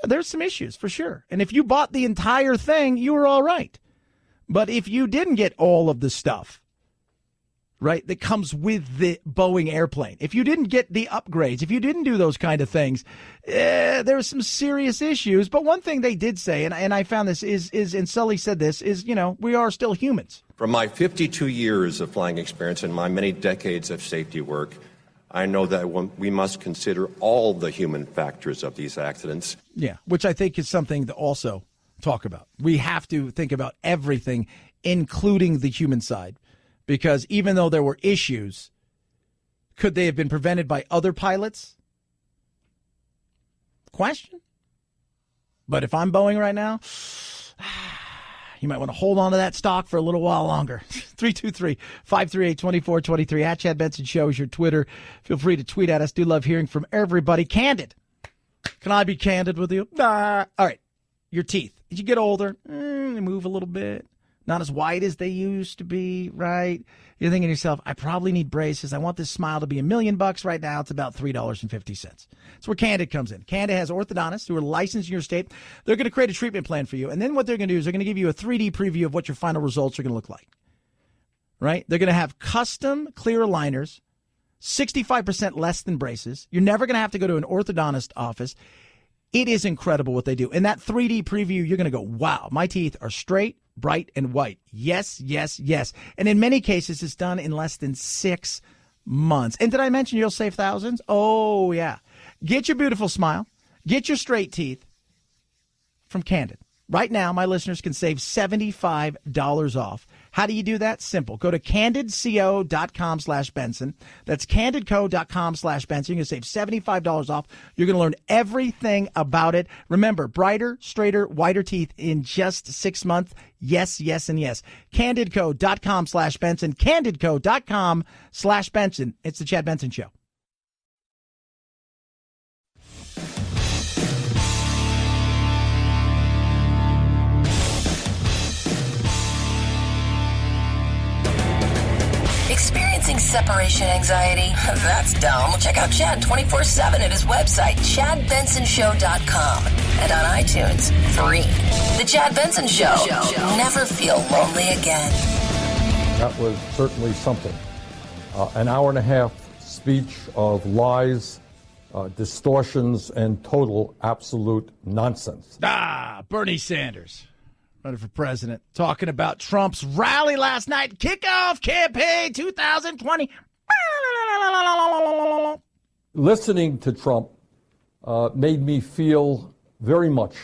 Speaker 19: there's some issues for sure. And if you bought the entire thing, you were all right. But if you didn't get all of the stuff, right, that comes with the Boeing airplane, if you didn't get the upgrades, if you didn't do those kind of things, there are some serious issues. But one thing they did say, and I found this is, and Sully said this, is, we are still humans. From my 52 years of flying experience and my many decades of safety work, I know that we must consider all the human factors of these accidents. Yeah, which I think is something that also
Speaker 3: talk about. We have to think about everything, including the human side, because even though there were issues, could they have been prevented by other pilots? Question. But if I'm Boeing right now, you might want to hold on to that stock for a little while longer. 323-538-2423. At Chad Benson Show is your Twitter. Feel free to tweet at us. Do love hearing from everybody. Candid. Can I be candid with you? Nah. All right. Your teeth. As you get older, they move a little bit. Not as wide as they used to be, right? You're thinking to yourself, I probably need braces. I want this smile to be $1 million right now. It's about $3.50. That's where Candid comes in. Candid has orthodontists who are licensed in your state. They're going to create a treatment plan for you. And then what they're going to do is they're going to give you a 3D preview of what your final results are going to look like, right? They're going to have custom clear aligners, 65% less than braces. You're never going to have to go to an orthodontist office. It is incredible what they do. In that 3D preview, you're going to go, wow, my teeth are straight, bright, and white. Yes, yes, yes. And in many cases, it's done in less than 6 months. And did I mention you'll save thousands? Oh, yeah. Get your beautiful smile. Get your straight teeth from Candid. Right now, my listeners can save $75 off. How do you do that? Simple. Go to candidco.com/Benson. That's candidco.com/Benson. You're going to save $75 off. You're going to learn everything about it. Remember, brighter, straighter, whiter teeth in just 6 months. Yes, yes, and yes. Candidco.com/Benson. Candidco.com/Benson. It's the Chad Benson Show.
Speaker 1: Experiencing separation anxiety? That's dumb. Check out Chad 24/7 at his website, ChadBensonShow.com, and on iTunes, free. The Chad Benson Show. Never feel lonely again.
Speaker 2: That was certainly something. An hour and a half speech of lies, distortions, and total absolute nonsense.
Speaker 3: Bernie Sanders, running for president, talking about Trump's rally last night, kickoff campaign 2020.
Speaker 2: Listening to Trump made me feel very much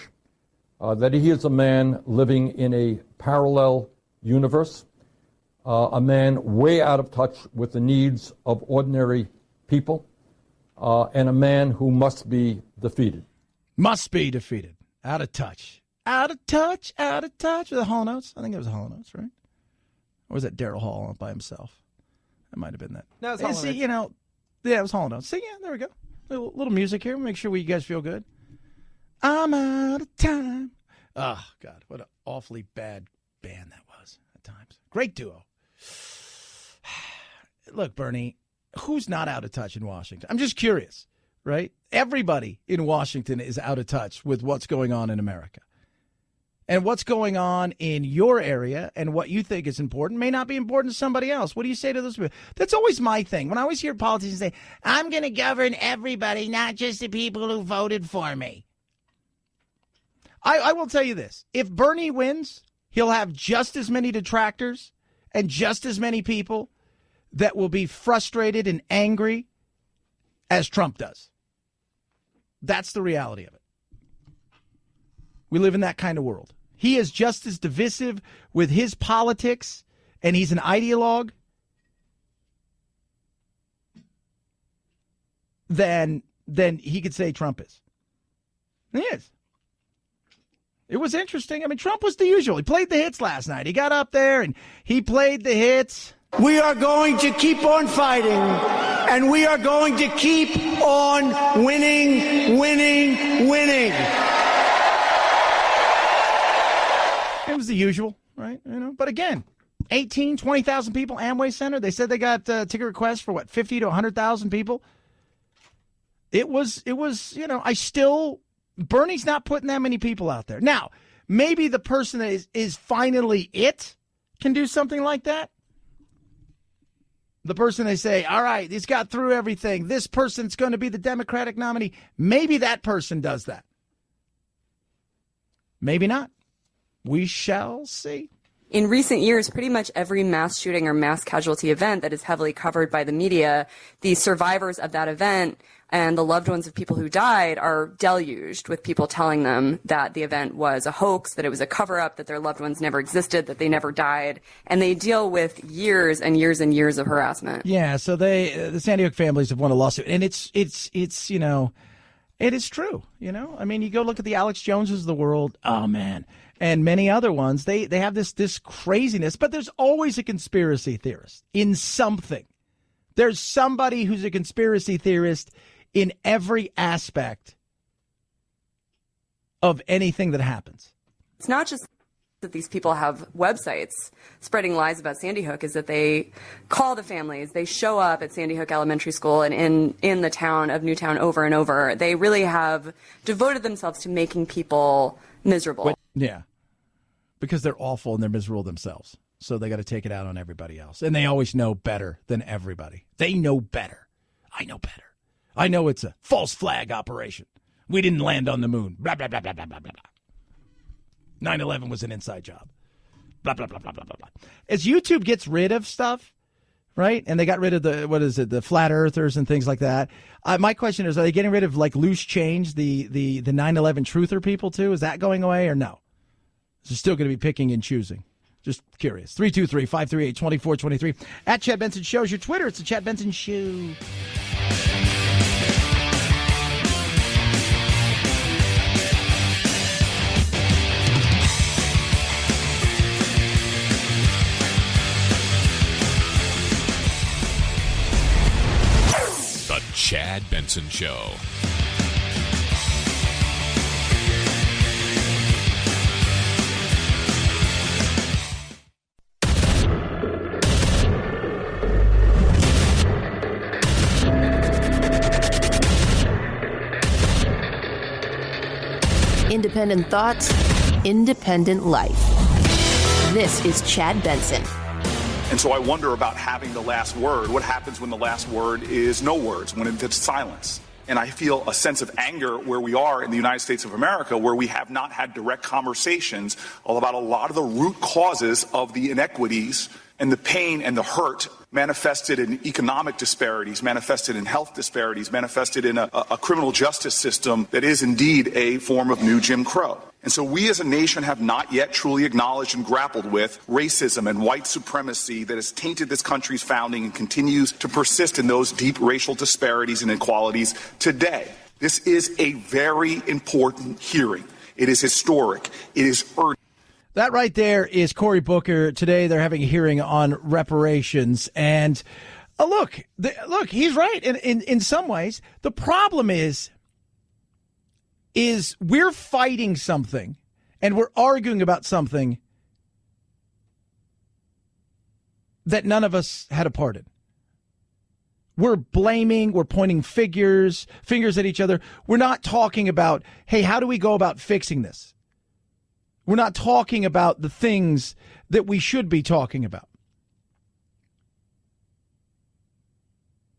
Speaker 2: that he is a man living in a parallel universe, a man way out of touch with the needs of ordinary people, and a man who must be defeated.
Speaker 3: Must be defeated. Out of touch. Out of touch, out of touch with the Hall Notes. I think it was the Hall Notes, right? Or was that Daryl Hall by himself? That might have been that.
Speaker 5: No, it was Hall Notes.
Speaker 3: Yeah, it was Hall Notes. See, yeah, there we go. Little music here. Make sure you guys feel good. I'm out of time. Oh, God, what an awfully bad band that was at times. Great duo. Look, Bernie, who's not out of touch in Washington? I'm just curious, right? Everybody in Washington is out of touch with what's going on in America. And what's going on in your area and what you think is important may not be important to somebody else. What do you say to those people? That's always my thing. When I always hear politicians say, I'm going to govern everybody, not just the people who voted for me. I will tell you this. If Bernie wins, he'll have just as many detractors and just as many people that will be frustrated and angry as Trump does. That's the reality of it. We live in that kind of world. He is just as divisive with his politics, and he's an ideologue, than he could say Trump is. He is. It was interesting. I mean, Trump was the usual. He played the hits last night. He got up there, and he played the hits.
Speaker 7: We are going to keep on fighting, and we are going to keep on winning, winning, winning.
Speaker 3: It was the usual, right? But again, 18, 20,000 people, Amway Center. They said they got ticket requests for 50 to 100,000 people. It was, Bernie's not putting that many people out there. Now, maybe the person that is finally it can do something like that. The person they say, all right, he's got through everything. This person's going to be the Democratic nominee. Maybe that person does that. Maybe not. We shall see.
Speaker 5: in recent years, pretty much every mass shooting or mass casualty event that is heavily covered by the media, the survivors of that event and the loved ones of people who died are deluged with people telling them that the event was a hoax, that it was a cover-up, that their loved ones never existed, that they never died. And they deal with years and years and years of harassment.
Speaker 3: Yeah, so the Sandy Hook families have won a lawsuit. And it's you know, it is true, you know. I mean, you go look at the Alex Joneses of the world. Oh, man. And many other ones. They have this craziness. But there's always a conspiracy theorist in something. There's somebody who's a conspiracy theorist in every aspect of anything that happens.
Speaker 5: It's not just that these people have websites spreading lies about Sandy Hook, is that they call the families, they show up at Sandy Hook Elementary School and in the town of Newtown over and over. They really have devoted themselves to making people miserable.
Speaker 3: Yeah, because they're awful and they're miserable themselves. So they got to take it out on everybody else. And they always know better than everybody. They know better. I know better. I know it's a false flag operation. We didn't land on the moon. Blah, blah, blah, blah, blah, blah, blah. 9/11 was an inside job. Blah, blah, blah, blah, blah, blah, blah. As YouTube gets rid of stuff, right, and they got rid of the flat earthers and things like that, my question is, are they getting rid of, like, loose change, the 9/11 truther people, too? Is that going away or no? Is it still going to be picking and choosing? Just curious. 323-538-2423. At Chad Benson Show is your Twitter. It's the Chad Benson Show.
Speaker 15: The Chad Benson Show.
Speaker 1: Independent thoughts, independent life. This is Chad Benson.
Speaker 24: And so I wonder about having the last word. What happens when the last word is no words, when it's silence? And I feel a sense of anger where we are in the United States of America, where we have not had direct conversations about a lot of the root causes of the inequities and the pain and the hurt manifested in economic disparities, manifested in health disparities, manifested in a criminal justice system that is indeed a form of new Jim Crow. And so we as a nation have not yet truly acknowledged and grappled with racism and white supremacy that has tainted this country's founding and continues to persist in those deep racial disparities and inequalities today. This is a very important hearing. It is historic. It is urgent.
Speaker 3: That right there is Cory Booker. Today they're having a hearing on reparations. And look, he's right. In some ways, the problem is we're fighting something and we're arguing about something that none of us had a part in. We're blaming, we're pointing fingers at each other. We're not talking about, hey, how do we go about fixing this? We're not talking about the things that we should be talking about.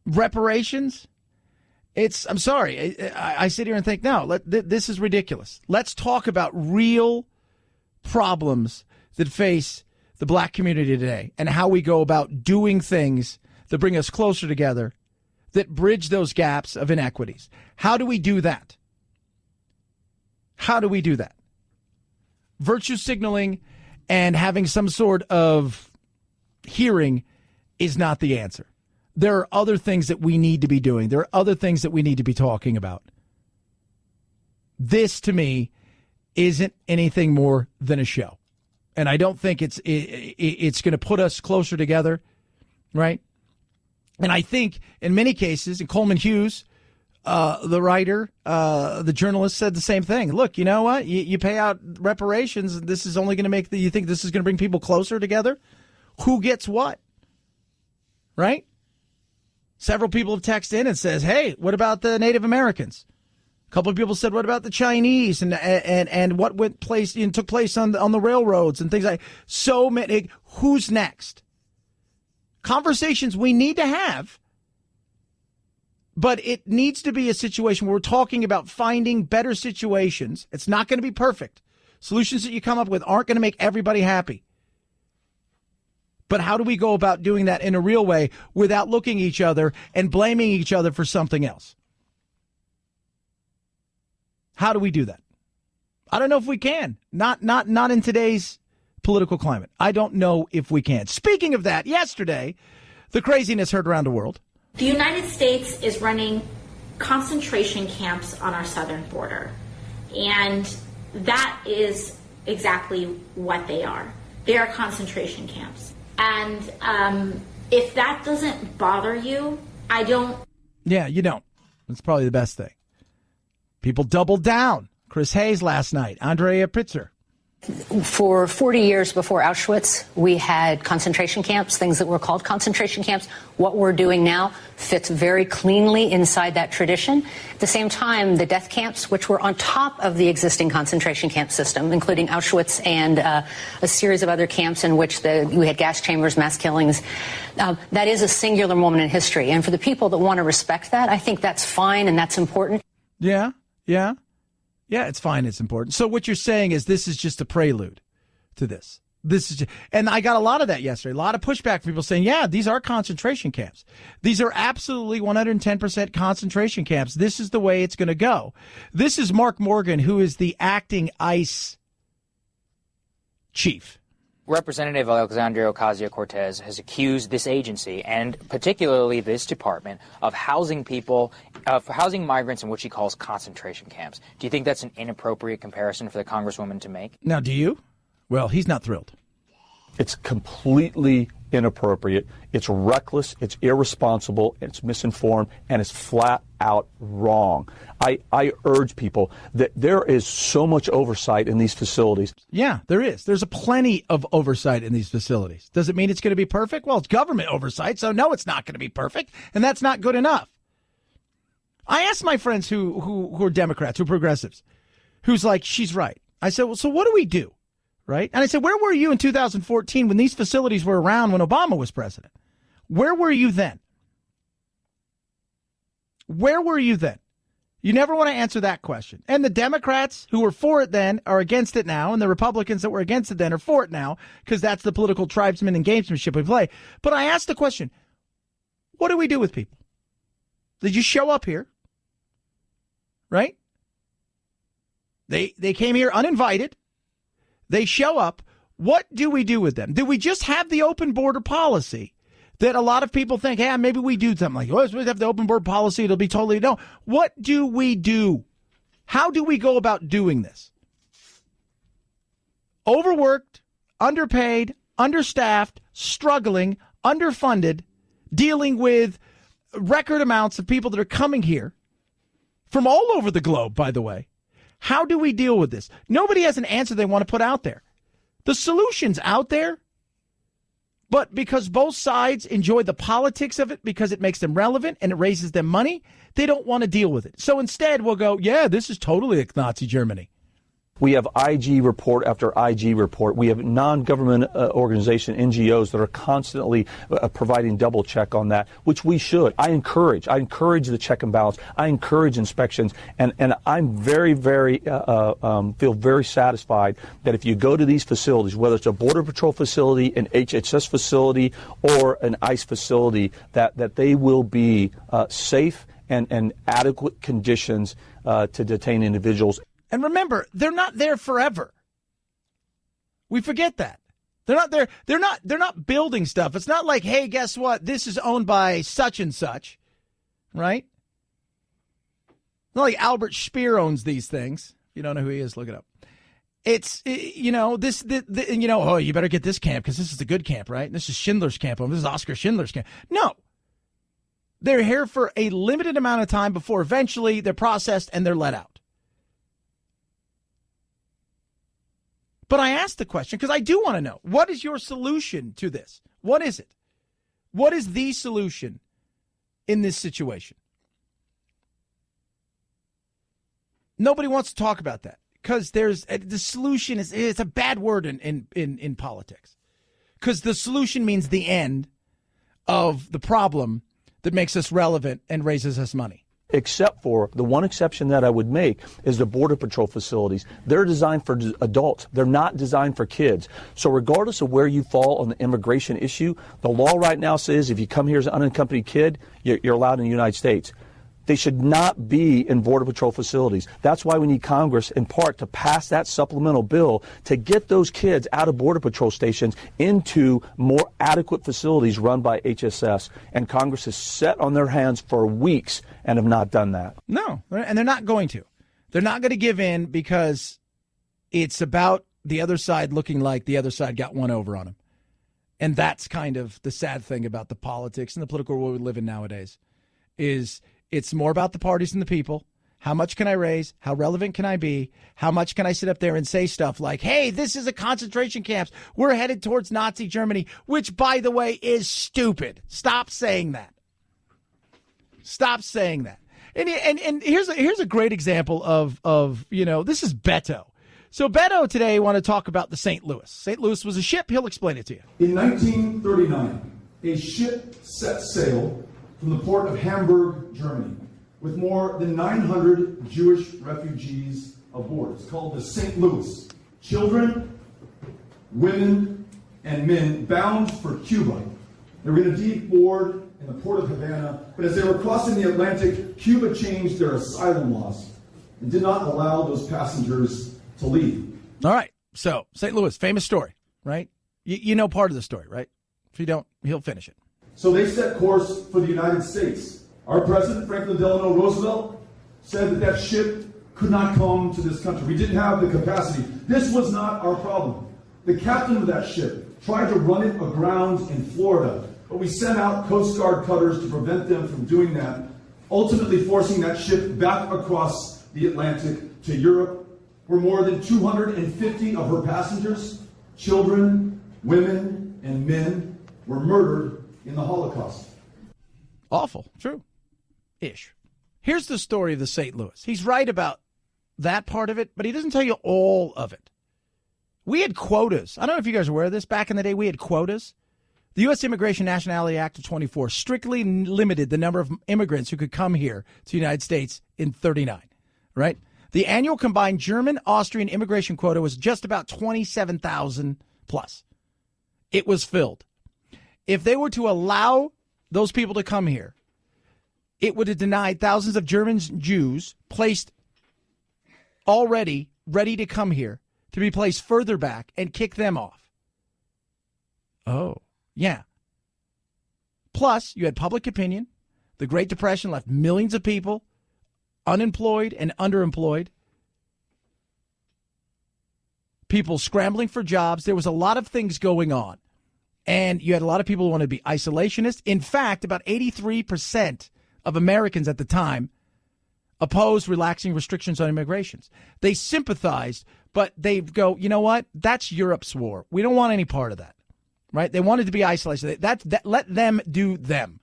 Speaker 3: Reparations? I'm sorry. I sit here and think, no, this is ridiculous. Let's talk about real problems that face the black community today and how we go about doing things that bring us closer together, that bridge those gaps of inequities. How do we do that? How do we do that? Virtue signaling and having some sort of hearing is not the answer. There are other things that we need to be doing. There are other things that we need to be talking about. This, to me, isn't anything more than a show. And I don't think it's going to put us closer together, right? And I think in many cases, and Coleman Hughes, the writer, the journalist, said the same thing. Look, you know what? You pay out reparations. This is only going to make you think this is going to bring people closer together? Who gets what? Right? Several people have texted in and says, hey, what about the Native Americans? A couple of people said, what about the Chinese and what took place on the railroads and things like that. So many. Who's next? Conversations we need to have. But it needs to be a situation where we're talking about finding better situations. It's not going to be perfect. Solutions that you come up with aren't going to make everybody happy. But how do we go about doing that in a real way without looking at each other and blaming each other for something else? How do we do that? I don't know if we can. Not in today's political climate. I don't know if we can. Speaking of that, yesterday, the craziness heard around the world.
Speaker 6: The United States is running concentration camps on our southern border. And that is exactly what they are. They are concentration camps. And if that doesn't bother you, I don't.
Speaker 3: Yeah, you don't. That's probably the best thing. People doubled down. Chris Hayes last night. Andrea Pitzer.
Speaker 21: For 40 years before Auschwitz, we had concentration camps, things that were called concentration camps. What we're doing now fits very cleanly inside that tradition. At the same time, the death camps, which were on top of the existing concentration camp system, including Auschwitz and a series of other camps in which we had gas chambers, mass killings, that is a singular moment in history. And for the people that want to respect that, I think that's fine and that's important.
Speaker 3: Yeah. Yeah, it's fine. It's important. So what you're saying is this is just a prelude to this. And I got a lot of that yesterday. A lot of pushback from people saying, yeah, these are concentration camps. These are absolutely 110% concentration camps. This is the way it's going to go. This is Mark Morgan, who is the acting ICE chief.
Speaker 22: Representative Alexandria Ocasio-Cortez has accused this agency, and particularly this department, of housing migrants in what she calls concentration camps. Do you think that's an inappropriate comparison for the Congresswoman to make?
Speaker 3: Now, do you? Well, he's not thrilled.
Speaker 23: It's completely inappropriate. It's reckless. It's irresponsible. It's misinformed. And it's flat out wrong. I urge people that there is so much oversight in these facilities.
Speaker 3: Yeah, there is. There's a plenty of oversight in these facilities. Does it mean it's going to be perfect? Well, it's government oversight, so no, it's not going to be perfect, and that's not good enough. I asked my friends who are Democrats, who are progressives, who's like, she's right. I said, well, so what do we do? Right? And I said, where were you in 2014 when these facilities were around when Obama was president? Where were you then? Where were you then? You never want to answer that question. And the Democrats who were for it then are against it now, and the Republicans that were against it then are for it now, because that's the political tribesman and gamesmanship we play. But I asked the question, what do we do with people? Did you show up here? Right? They came here uninvited. They show up. What do we do with them? Do we just have the open border policy that a lot of people think, hey, maybe we do something like, well, we have the open border policy. It'll be totally no. What do we do? How do we go about doing this? Overworked, underpaid, understaffed, struggling, underfunded, dealing with record amounts of people that are coming here from all over the globe, by the way. How do we deal with this? Nobody has an answer they want to put out there. The solution's out there, but because both sides enjoy the politics of it, because it makes them relevant and it raises them money, they don't want to deal with it. So instead, we'll go, yeah, this is totally like Nazi Germany.
Speaker 23: We have IG report after IG report. We have non-government organization, NGOs, that are constantly providing double check on that, which we should. I encourage the check and balance. I encourage inspections. And I'm very, feel very satisfied that if you go to these facilities, whether it's a Border Patrol facility, an HHS facility, or an ICE facility, that they will be safe and adequate conditions to detain individuals.
Speaker 3: And remember, they're not there forever. We forget that. They're not there. They're not building stuff. It's not like, hey, guess what? This is owned by such and such, right? Not like Albert Speer owns these things. If you don't know who he is, look it up. It's, oh, you better get this camp because this is the good camp, right? This is Schindler's Camp. This is Oscar Schindler's Camp. No. They're here for a limited amount of time before eventually they're processed and they're let out. But I asked the question because I do want to know, what is your solution to this? What is it? What is the solution in this situation? Nobody wants to talk about that because the solution it's a bad word in politics, because the solution means the end of the problem that makes us relevant and raises us money.
Speaker 23: except for the one exception that I would make is the Border Patrol facilities. They're designed for adults. They're not designed for kids. So regardless of where you fall on the immigration issue, the law right now says if you come here as an unaccompanied kid, you're allowed in the United States. They should not be in Border Patrol facilities. That's why we need Congress, in part, to pass that supplemental bill to get those kids out of Border Patrol stations into more adequate facilities run by HSS. And Congress has sat on their hands for weeks and have not done that.
Speaker 3: No, and they're not going to. They're not going to give in because it's about the other side looking like the other side got one over on them. And that's kind of the sad thing about the politics and the political world we live in nowadays is it's more about the parties and the people. How much can I raise? How relevant can I be? How much can I sit up there and say stuff like, hey, this is a concentration camp. We're headed towards Nazi Germany, which, by the way, is stupid. Stop saying that. Stop saying that. And here's a great example of this is Beto. So Beto today want to talk about the St. Louis. St. Louis was a ship. He'll explain it to you.
Speaker 8: In 1939, a ship set sail from the port of Hamburg, Germany, with more than 900 Jewish refugees aboard. It's called the St. Louis. Children, women, and men bound for Cuba. They were going to deboard in the port of Havana, but as they were crossing the Atlantic, Cuba changed their asylum laws and did not allow those passengers to leave.
Speaker 3: All right. So St. Louis, famous story, right? You know part of the story, right? If you don't, he'll finish it.
Speaker 8: So they set course for the United States. Our president, Franklin Delano Roosevelt, said that ship could not come to this country. We didn't have the capacity. This was not our problem. The captain of that ship tried to run it aground in Florida, but we sent out Coast Guard cutters to prevent them from doing that, ultimately forcing that ship back across the Atlantic to Europe, where more than 250 of her passengers, children, women, and men, were murdered in the Holocaust.
Speaker 3: Awful. True. Ish. Here's the story of the St. Louis. He's right about that part of it, but he doesn't tell you all of it. We had quotas. I don't know if you guys are aware of this. Back in the day, we had quotas. The U.S. Immigration Nationality Act of 24 strictly limited the number of immigrants who could come here to the United States in 39, right? The annual combined German-Austrian immigration quota was just about 27,000 plus. It was filled. If they were to allow those people to come here, it would have denied thousands of German Jews placed already ready to come here to be placed further back and kick them off. Oh, yeah. Plus, you had public opinion. The Great Depression left millions of people unemployed and underemployed. People scrambling for jobs. There was a lot of things going on. And you had a lot of people who wanted to be isolationists. In fact, about 83% of Americans at the time opposed relaxing restrictions on immigrations. They sympathized, but they go, you know what? That's Europe's war. We don't want any part of that, right? They wanted to be isolated. Let them do them.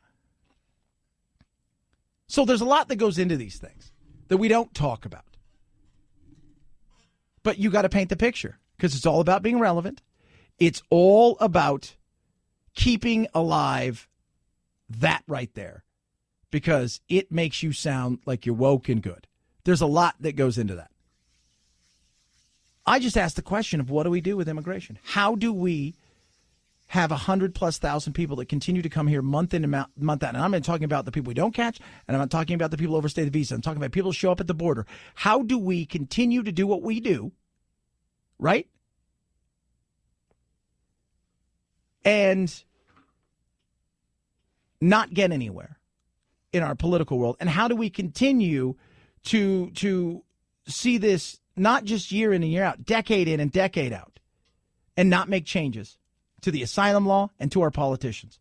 Speaker 3: So there's a lot that goes into these things that we don't talk about. But you got to paint the picture because it's all about being relevant. It's all about keeping alive that right there because it makes you sound like you're woke and good. There's a lot that goes into that. I just asked the question of what do we do with immigration? How do we have 100,000+ people that continue to come here month in and month out? And I'm not talking about the people we don't catch, and I'm not talking about the people who overstay the visa. I'm talking about people who show up at the border. How do we continue to do what we do, right? And not get anywhere in our political world? And how do we continue to see this not just year in and year out, decade in and decade out, and not make changes to the asylum law and to our politicians?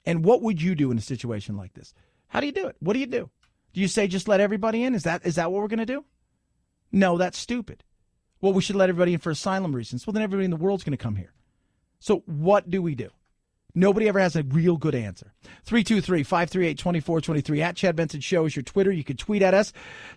Speaker 3: And what would you do in a situation like this? How do you do it? What do you do? Do you say just let everybody in? Is that what we're going to do? No, that's stupid. Well, we should let everybody in for asylum reasons. Well, then everybody in the world's going to come here. So what do we do? Nobody ever has a real good answer. 323-538-2423. At Chad Benson Show is your Twitter. You can tweet at us.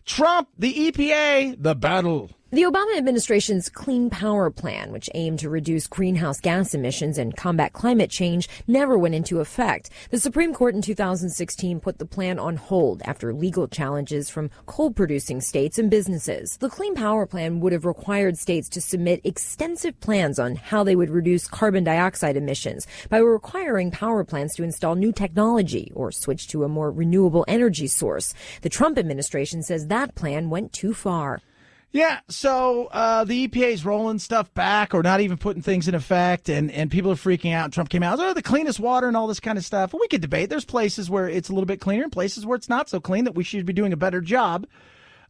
Speaker 3: Trump, the EPA, the battle
Speaker 9: The Obama administration's Clean Power Plan, which aimed to reduce greenhouse gas emissions and combat climate change, never went into effect. The Supreme Court in 2016 put the plan on hold after legal challenges from coal-producing states and businesses. The Clean Power Plan would have required states to submit extensive plans on how they would reduce carbon dioxide emissions by requiring power plants to install new technology or switch to a more renewable energy source. The Trump administration says that plan went too far.
Speaker 3: Yeah, so the EPA is rolling stuff back or not even putting things in effect, and people are freaking out. Trump came out, the cleanest water and all this kind of stuff. We could debate. There's places where it's a little bit cleaner and places where it's not so clean that we should be doing a better job.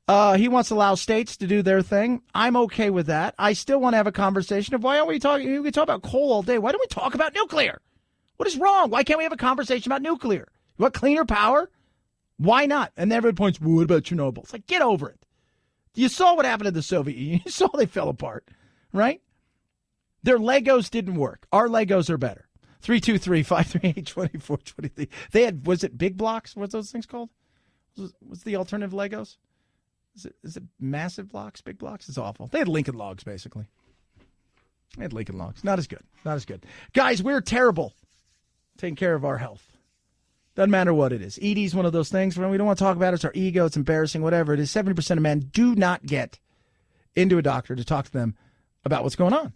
Speaker 3: He wants to allow states to do their thing. I'm okay with that. I still want to have a conversation of why aren't we talking? We talk about coal all day. Why don't we talk about nuclear? What is wrong? Why can't we have a conversation about nuclear? You want cleaner power? Why not? And then everyone points, well, what about Chernobyl? It's like, get over it. You saw what happened to the Soviet Union. You saw they fell apart, right? Their Legos didn't work. Our Legos are better. 323-538-2423. They had, was it big blocks? What's those things called? What's the alternative Legos? Is it massive blocks, big blocks? It's awful. They had Lincoln Logs, basically. They had Lincoln Logs. Not as good. Not as good. Guys, we're terrible taking care of our health. Doesn't matter what it is. ED's one of those things when we don't want to talk about it. It's our ego. It's embarrassing, whatever it is. 70% of men do not get into a doctor to talk to them about what's going on. And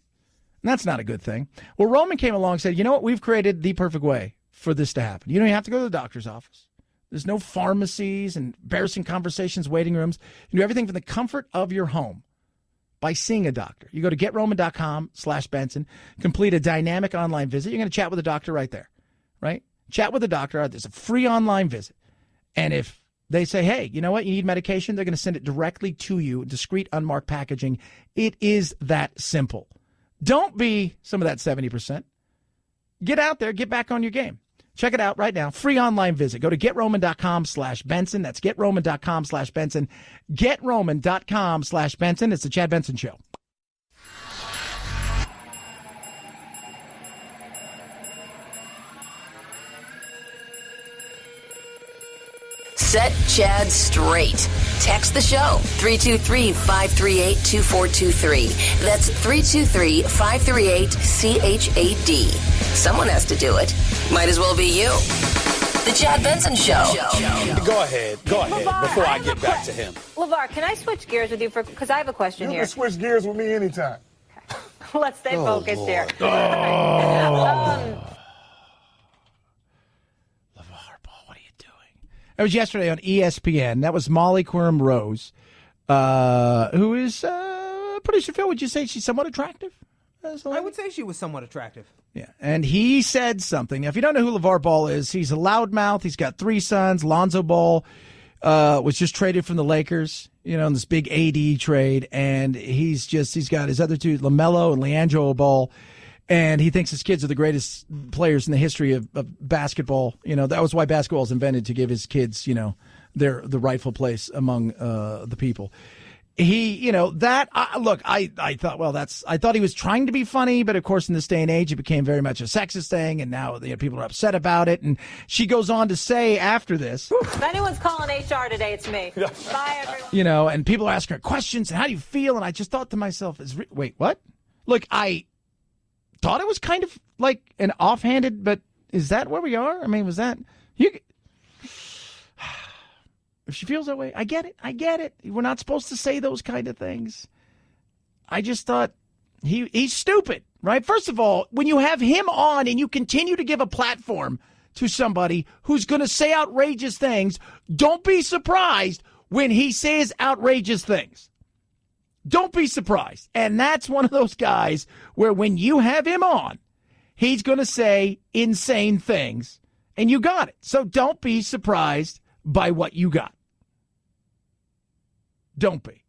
Speaker 3: that's not a good thing. Well, Roman came along and said, you know what? We've created the perfect way for this to happen. You don't have to go to the doctor's office. There's no pharmacies and embarrassing conversations, waiting rooms. You do everything from the comfort of your home by seeing a doctor. You go to GetRoman.com/Benson, complete a dynamic online visit. You're going to chat with a doctor right there, right? Chat with a doctor. There's a free online visit. And if they say, hey, you know what? You need medication, they're going to send it directly to you, discreet, unmarked packaging. It is that simple. Don't be some of that 70%. Get out there. Get back on your game. Check it out right now. Free online visit. Go to GetRoman.com/Benson. That's GetRoman.com/Benson. GetRoman.com/Benson. It's the Chad Benson Show.
Speaker 1: Set Chad straight. Text the show, 323-538-2423. That's 323-538-CHAD. Someone has to do it. Might as well be you. The Chad Benson Show.
Speaker 11: Go ahead,
Speaker 13: LeVar,
Speaker 11: before I get back to him.
Speaker 13: LeVar, can I switch gears with you because I have a question here.
Speaker 20: You can switch gears with me anytime.
Speaker 13: Let's stay focused here.
Speaker 3: It was yesterday on ESPN. That was Molly Quorum Rose, who is, producer Phil, would you say she's somewhat attractive?
Speaker 25: I would say she was somewhat attractive.
Speaker 3: Yeah, and he said something. Now, if you don't know who LeVar Ball is, he's a loudmouth. He's got 3 sons. Lonzo Ball was just traded from the Lakers, in this big AD trade. And he's got his other 2, LaMelo and LeAngelo Ball. And he thinks his kids are the greatest players in the history of basketball. That was why basketball was invented, to give his kids, the rightful place among the people. He, I thought he was trying to be funny, but of course in this day and age, it became very much a sexist thing, and now people are upset about it. And she goes on to say after this,
Speaker 13: if anyone's calling HR today, it's me. Bye, everyone.
Speaker 3: And people are asking her questions, and how do you feel? And I just thought to myself, wait, what? Look, I thought it was kind of like an offhanded, but is that where we are? I mean, was that you? If she feels that way, I get it. We're not supposed to say those kind of things. I just thought he's stupid, right? First of all, when you have him on and you continue to give a platform to somebody who's going to say outrageous things, don't be surprised when he says outrageous things. Don't be surprised. And that's one of those guys where when you have him on, he's going to say insane things, and you got it. So don't be surprised by what you got. Don't be.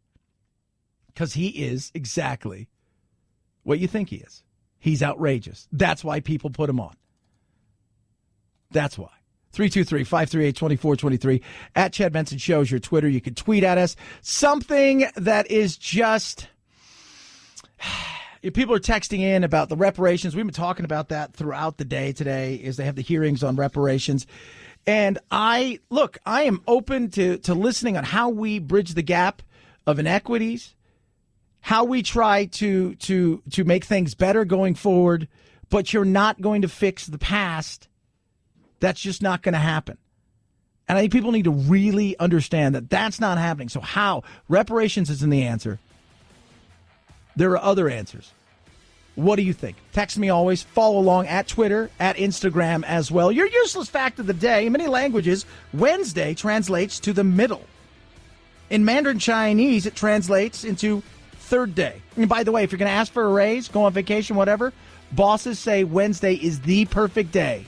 Speaker 3: Because he is exactly what you think he is. He's outrageous. That's why people put him on. That's why. 323-538-2423. At Chad Benson Show is your Twitter. You can tweet at us. Something that is just... People are texting in about the reparations. We've been talking about that throughout the day today as they have the hearings on reparations. And I am open to listening on how we bridge the gap of inequities how we try to make things better going forward, but you're not going to fix the past. That's just not going to happen. And I think people need to really understand that that's not happening. So how? Reparations isn't the answer. There are other answers. What do you think? Text me always. Follow along at Twitter, at Instagram as well. Your useless fact of the day. In many languages, Wednesday translates to the middle. In Mandarin Chinese, it translates into third day. And by the way, if you're going to ask for a raise, go on vacation, whatever, bosses say Wednesday is the perfect day,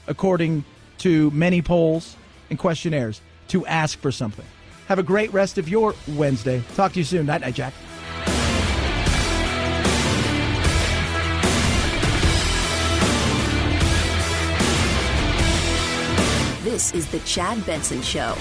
Speaker 3: according to many polls and questionnaires, to ask for something. Have a great rest of your Wednesday. Talk to you soon. Night, Jack.
Speaker 1: This is the Chad Benson Show.